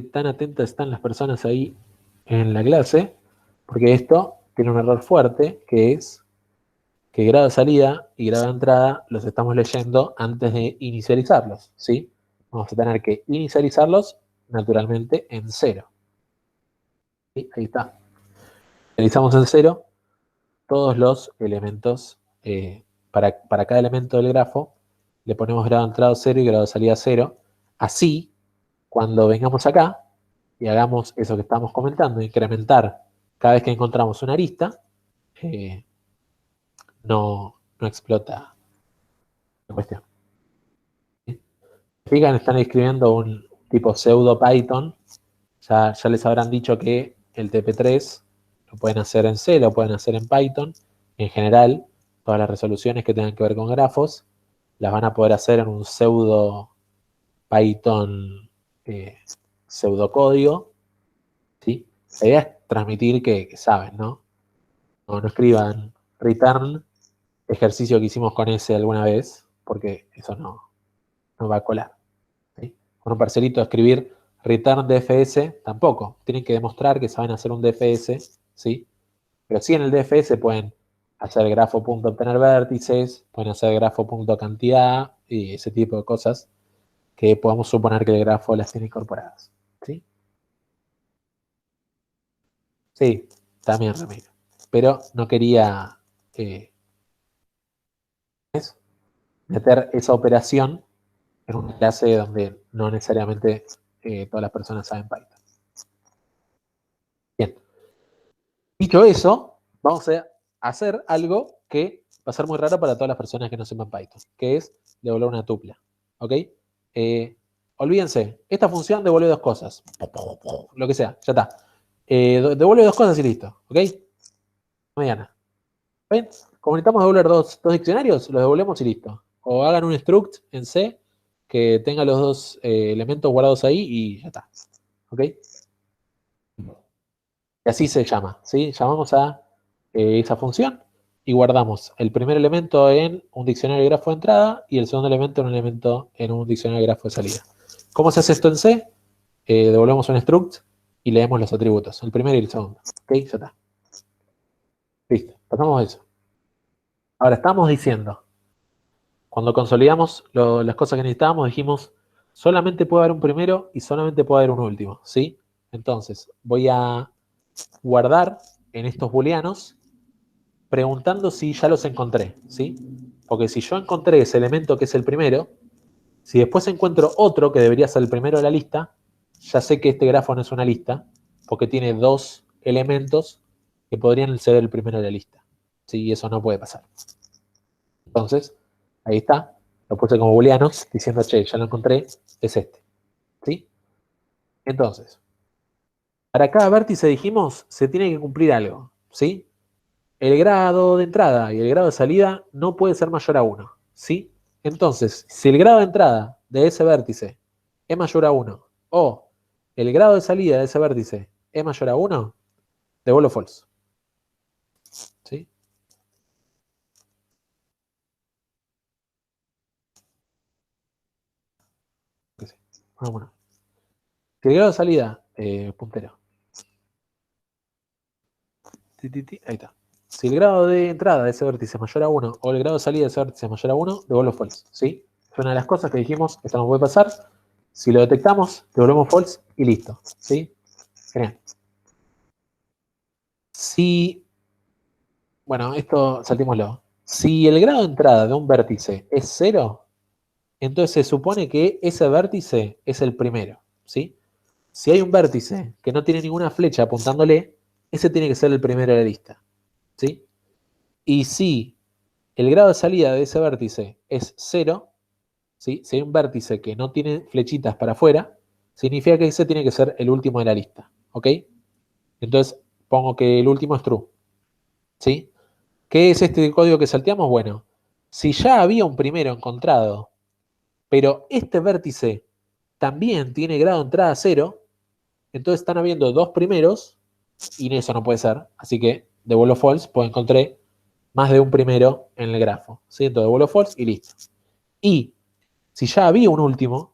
tan atentas están las personas ahí en la clase, porque esto tiene un error fuerte, que es que grado de salida y grado de entrada los estamos leyendo antes de inicializarlos, ¿sí? Vamos a tener que inicializarlos naturalmente en 0. ¿Sí? Ahí está. Inicializamos en 0 todos los elementos, para cada elemento del grafo, le ponemos grado de entrada 0 y grado de salida 0. Así, cuando vengamos acá y hagamos eso que estamos comentando, incrementar cada vez que encontramos una arista, no explota la cuestión. Fijan, están escribiendo un tipo pseudo Python. Ya les habrán dicho que el TP3 lo pueden hacer en C, lo pueden hacer en Python. En general, todas las resoluciones que tengan que ver con grafos las van a poder hacer en un pseudo Python pseudocódigo, ¿sí? La idea es transmitir que saben, ¿no? No escriban return ejercicio que hicimos con ese alguna vez, porque eso no va a colar, ¿sí? Con un parcelito escribir return DFS tampoco. Tienen que demostrar que saben hacer un DFS, ¿sí? Pero sí en el DFS pueden hacer grafo.obtener vértices, pueden hacer grafo.cantidad y ese tipo de cosas que podemos suponer que el grafo las tiene incorporadas, ¿sí? Sí, también Ramiro. Pero no quería meter esa operación en una clase donde no necesariamente todas las personas saben Python. Bien. Dicho eso, vamos a hacer algo que va a ser muy raro para todas las personas que no sepan Python, que es devolver una tupla. ¿Ok? Olvídense, esta función devuelve dos cosas. Lo que sea, ya está. Devuelve dos cosas y listo. ¿Ok? Mañana. ¿Ven? Como necesitamos devolver dos diccionarios, los devolvemos y listo. O hagan un struct en C que tenga los dos elementos guardados ahí y ya está. ¿Ok? Y así se llama, ¿sí? Llamamos a esa función y guardamos el primer elemento en un diccionario de grafo de entrada y el segundo elemento en un diccionario de grafo de salida. ¿Cómo se hace esto en C? Devolvemos un struct y leemos los atributos, el primero y el segundo. ¿Ok? Ya está. Listo, pasamos a eso. Ahora, estamos diciendo, cuando consolidamos las cosas que necesitábamos, dijimos, solamente puede haber un primero y solamente puede haber un último, ¿sí? Entonces, voy a guardar en estos booleanos preguntando si ya los encontré, ¿sí? Porque si yo encontré ese elemento que es el primero, si después encuentro otro que debería ser el primero de la lista, ya sé que este grafo no es una lista, porque tiene dos elementos que podrían ser el primero de la lista, ¿sí? Y eso no puede pasar. Entonces, ahí está, lo puse como booleanos, diciendo, che, ya lo encontré, es este, ¿sí? Entonces, para cada vértice dijimos, se tiene que cumplir algo, ¿sí? El grado de entrada y el grado de salida no puede ser mayor a 1, ¿sí? Entonces, si el grado de entrada de ese vértice es mayor a 1 o el grado de salida de ese vértice es mayor a 1, devuelvo false, ¿sí? Bueno. Si el grado de salida, puntero. Ahí está. Si el grado de entrada de ese vértice es mayor a 1 o el grado de salida de ese vértice es mayor a 1, devuelvo false, ¿sí? Es una de las cosas que dijimos, esto no puede pasar. Si lo detectamos, devolvemos false y listo, ¿sí? Genial. Si, bueno, esto saltémoslo. Si el grado de entrada de un vértice es 0, entonces se supone que ese vértice es el primero, ¿sí? Si hay un vértice que no tiene ninguna flecha apuntándole, ese tiene que ser el primero de la lista, ¿sí? Y si el grado de salida de ese vértice es 0, ¿sí? Si hay un vértice que no tiene flechitas para afuera, significa que ese tiene que ser el último de la lista, ¿ok? Entonces pongo que el último es true, ¿sí? ¿Qué es este código que salteamos? Bueno, si ya había un primero encontrado, pero este vértice también tiene grado de entrada 0, entonces están habiendo dos primeros y eso no puede ser. Así que devuelvo false, pues encontré más de un primero en el grafo, ¿sí? Entonces devuelvo false y listo. Y si ya había un último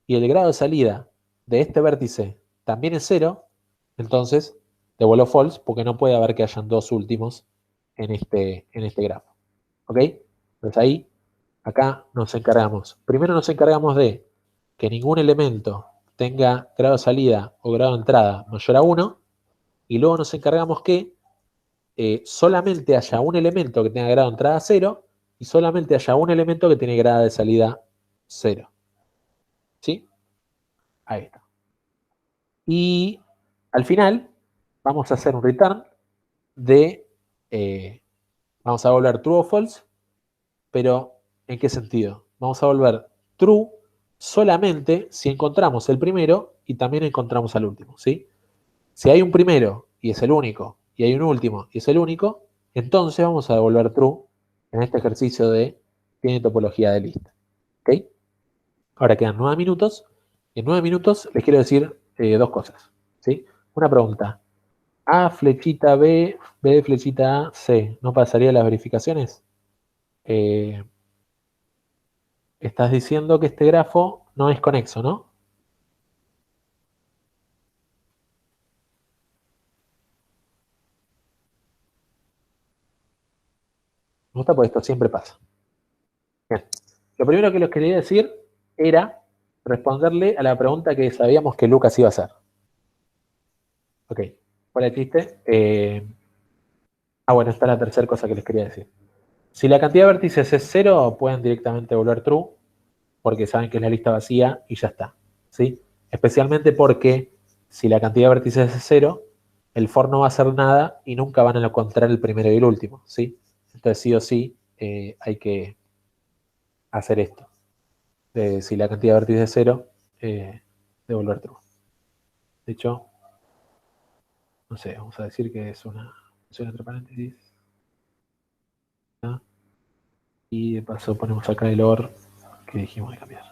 y el grado de salida de este vértice también es 0, entonces devuelvo false porque no puede haber que hayan dos últimos en este grafo. ¿Ok? Entonces ahí, acá nos encargamos. Primero nos encargamos de que ningún elemento tenga grado de salida o grado de entrada mayor a 1, y luego nos encargamos que solamente haya un elemento que tenga grado de entrada 0 y solamente haya un elemento que tiene grado de salida 0. ¿Sí? Ahí está. Y al final vamos a hacer un return de, vamos a volver true o false, pero ¿en qué sentido? Vamos a volver true solamente si encontramos el primero y también encontramos al último, ¿sí? Si hay un primero y es el único, y hay un último y es el único, entonces vamos a devolver true en este ejercicio de tiene topología de lista. ¿Ok? Ahora quedan 9 minutos. Y en 9 minutos les quiero decir dos cosas. ¿Sí? Una pregunta. A flechita B, B flechita A, C. ¿No pasaría las verificaciones? Estás diciendo que este grafo no es conexo, ¿no? Me gusta porque esto siempre pasa. Bien. Lo primero que les quería decir era responderle a la pregunta que sabíamos que Lucas iba a hacer. Ok, ¿cuál es el chiste? Bueno, esta es la tercera cosa que les quería decir. Si la cantidad de vértices es 0, pueden directamente volver true, porque saben que es la lista vacía y ya está. ¿Sí? Especialmente porque si la cantidad de vértices es 0, el for no va a hacer nada y nunca van a encontrar el primero y el último. ¿Sí? Entonces sí o sí hay que hacer esto. Si la cantidad de vértices es 0, devolver true. De hecho, no sé, vamos a decir que es una función entre paréntesis. ¿Ah? Y de paso ponemos acá el OR que dijimos de cambiar.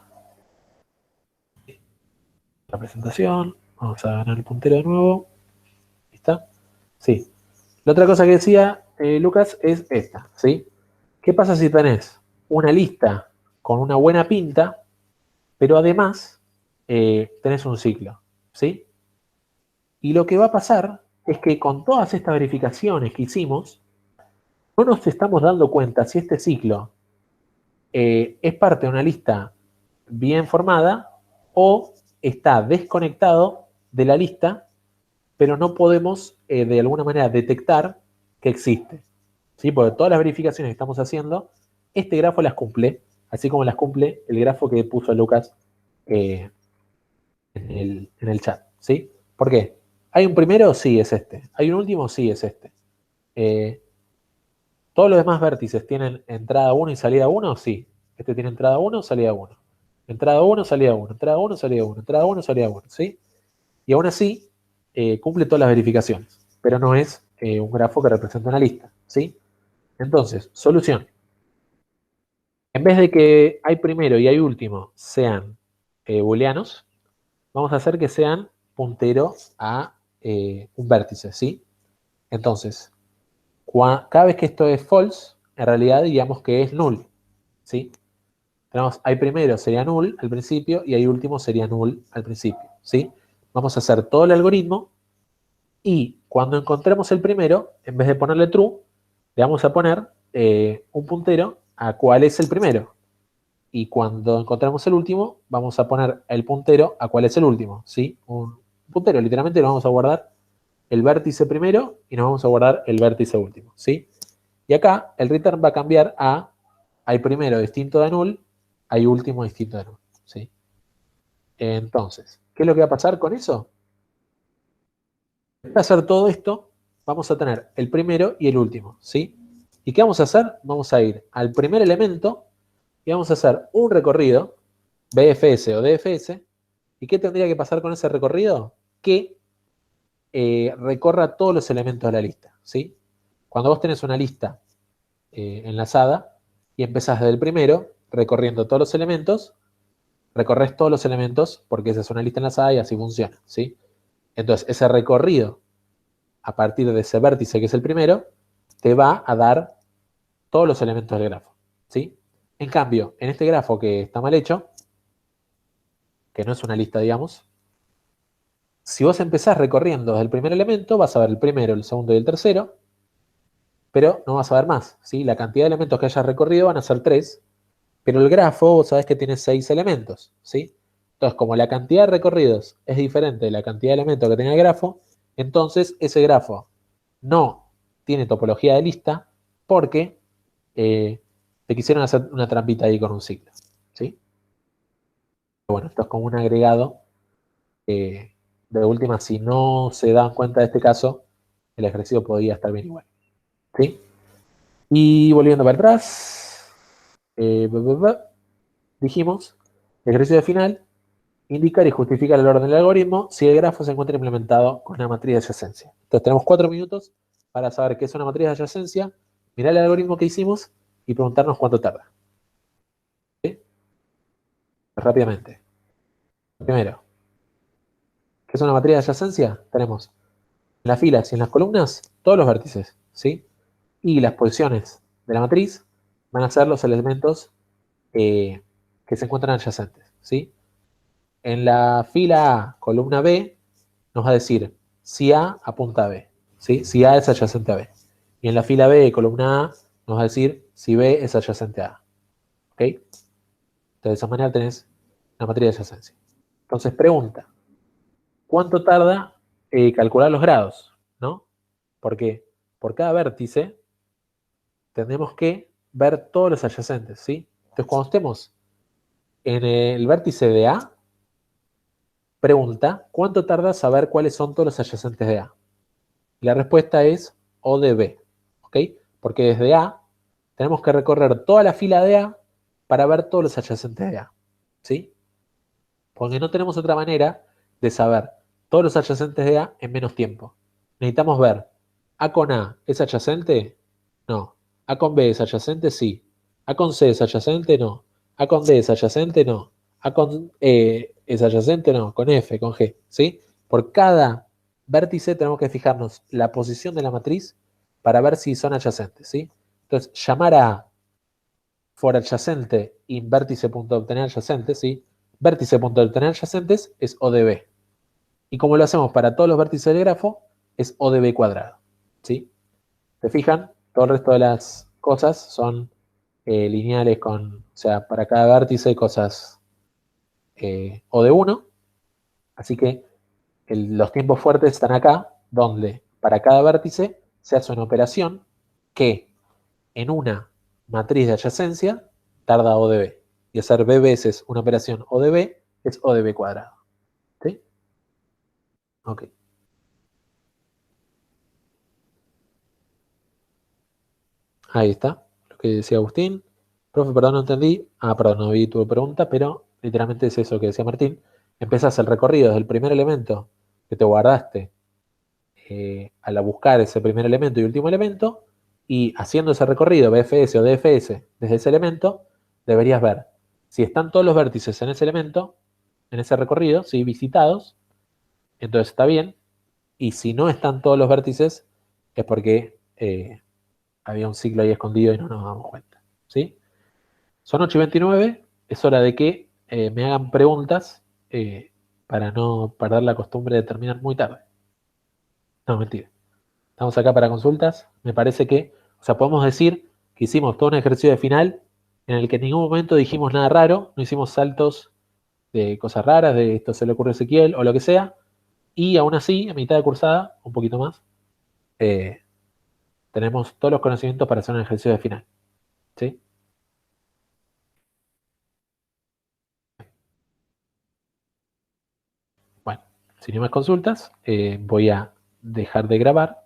La presentación, vamos a ganar el puntero de nuevo. ¿Está? Sí. La otra cosa que decía Lucas es esta, ¿sí? ¿Qué pasa si tenés una lista con una buena pinta, pero además tenés un ciclo, ¿sí? Y lo que va a pasar es que con todas estas verificaciones que hicimos, no nos estamos dando cuenta si este ciclo es parte de una lista bien formada o está desconectado de la lista, pero no podemos de alguna manera detectar que existe. ¿Sí? Porque todas las verificaciones que estamos haciendo, este grafo las cumple, así como las cumple el grafo que puso Lucas en el chat. ¿Sí? ¿Por qué? ¿Hay un primero? Sí, es este. ¿Hay un último? Sí, es este. ¿Todos los demás vértices tienen entrada 1 y salida 1? Sí. Este tiene entrada 1, salida 1. Entrada 1, salida 1. Entrada 1, salida 1. Entrada 1, salida 1. ¿Sí? Y aún así, cumple todas las verificaciones. Pero no es un grafo que representa una lista. ¿Sí? Entonces, solución. En vez de que hay primero y hay último sean booleanos, vamos a hacer que sean punteros a un vértice, ¿sí? Entonces, cada vez que esto es false, en realidad diríamos que es null, ¿sí? Tenemos, hay primero sería null al principio y hay último sería null al principio, ¿sí? Vamos a hacer todo el algoritmo y cuando encontremos el primero, en vez de ponerle true, le vamos a poner un puntero a cuál es el primero. Y cuando encontremos el último, vamos a poner el puntero a cuál es el último, ¿sí? Un puntero, literalmente nos vamos a guardar el vértice primero y nos vamos a guardar el vértice último, ¿sí? Y acá el return va a cambiar a hay primero distinto de null, hay último distinto de null, ¿sí? Entonces, ¿qué es lo que va a pasar con eso? Para hacer todo esto, vamos a tener el primero y el último, ¿sí? ¿Y qué vamos a hacer? Vamos a ir al primer elemento y vamos a hacer un recorrido, BFS o DFS. ¿Y qué tendría que pasar con ese recorrido? Que recorra todos los elementos de la lista, ¿sí? Cuando vos tenés una lista enlazada y empezás desde el primero, recorriendo todos los elementos, recorres todos los elementos porque esa es una lista enlazada y así funciona, ¿sí? Entonces, ese recorrido a partir de ese vértice que es el primero, te va a dar todos los elementos del grafo, ¿sí? En cambio, en este grafo que está mal hecho, que no es una lista, digamos, si vos empezás recorriendo desde el primer elemento, vas a ver el primero, el segundo y el tercero, pero no vas a ver más, ¿sí? La cantidad de elementos que hayas recorrido van a ser 3, pero el grafo, vos sabés que tiene 6 elementos, ¿sí? Entonces, como la cantidad de recorridos es diferente de la cantidad de elementos que tenga el grafo, entonces ese grafo no tiene topología de lista porque te quisieron hacer una trampita ahí con un ciclo, ¿sí? Bueno, esto es como un agregado. De última, si no se dan cuenta de este caso, el ejercicio podría estar bien igual, ¿sí? Y volviendo para atrás, dijimos, ejercicio de final, indicar y justificar el orden del algoritmo si el grafo se encuentra implementado con una matriz de adyacencia. Entonces tenemos 4 minutos para saber qué es una matriz de adyacencia, mirar el algoritmo que hicimos y preguntarnos cuánto tarda. ¿Sí? rápidamente. Primero, ¿qué es una matriz de adyacencia? Tenemos en las filas y en las columnas todos los vértices, ¿sí? Y las posiciones de la matriz van a ser los elementos que se encuentran adyacentes, ¿sí? En la fila A, columna B, nos va a decir si A apunta a B, ¿sí? Si A es adyacente a B. Y en la fila B, columna A, nos va a decir si B es adyacente a A, ¿ok? Entonces, de esa manera tenés la matriz de adyacencia. Entonces, pregunta, ¿cuánto tarda calcular los grados? ¿No? Porque por cada vértice tenemos que ver todos los adyacentes, ¿sí? Entonces, cuando estemos en el vértice de A, pregunta, ¿cuánto tarda saber cuáles son todos los adyacentes de A? Y la respuesta es O de B, ¿ok? Porque desde A tenemos que recorrer toda la fila de A para ver todos los adyacentes de A, ¿sí? Porque no tenemos otra manera de saber todos los adyacentes de A en menos tiempo. Necesitamos ver, ¿A con A es adyacente? No. ¿A con B es adyacente? Sí. ¿A con C es adyacente? No. ¿A con D es adyacente? No. ¿A con E es adyacente? No. Con F, con G, ¿sí? Por cada vértice tenemos que fijarnos la posición de la matriz para ver si son adyacentes, ¿sí? Entonces, llamar a for adyacente y vértice.obtener adyacentes, ¿sí? Vértice.obtener adyacentes es O de B. Y como lo hacemos para todos los vértices del grafo, es O de B cuadrado, ¿sí? ¿Se fijan? Todo el resto de las cosas son lineales o sea, para cada vértice hay cosas O de 1. Así que los tiempos fuertes están acá, donde para cada vértice se hace una operación que en una matriz de adyacencia tarda O de B. Y hacer B veces una operación O de B es O de B cuadrado. ¿Sí? Ok. Ahí está, lo que decía Agustín. Profe, perdón, no entendí. Perdón, no vi tu pregunta, pero literalmente es eso que decía Martín. Empezás el recorrido desde el primer elemento que te guardaste al buscar ese primer elemento y último elemento, y haciendo ese recorrido BFS o DFS desde ese elemento, deberías ver si están todos los vértices en ese elemento, en ese recorrido, ¿sí? Visitados, entonces está bien, y si no están todos los vértices, es porque había un ciclo ahí escondido y no nos damos cuenta, ¿sí? Son 8:29, es hora de que me hagan preguntas para no perder la costumbre de terminar muy tarde. No, mentira. Estamos acá para consultas. Me parece que, o sea, podemos decir que hicimos todo un ejercicio de final en el que en ningún momento dijimos nada raro, no hicimos saltos de cosas raras, de esto se le ocurre a Ezequiel o lo que sea, y aún así, a mitad de cursada, un poquito más, eh, tenemos todos los conocimientos para hacer un ejercicio de final. ¿Sí? Bueno, sin más consultas, voy a dejar de grabar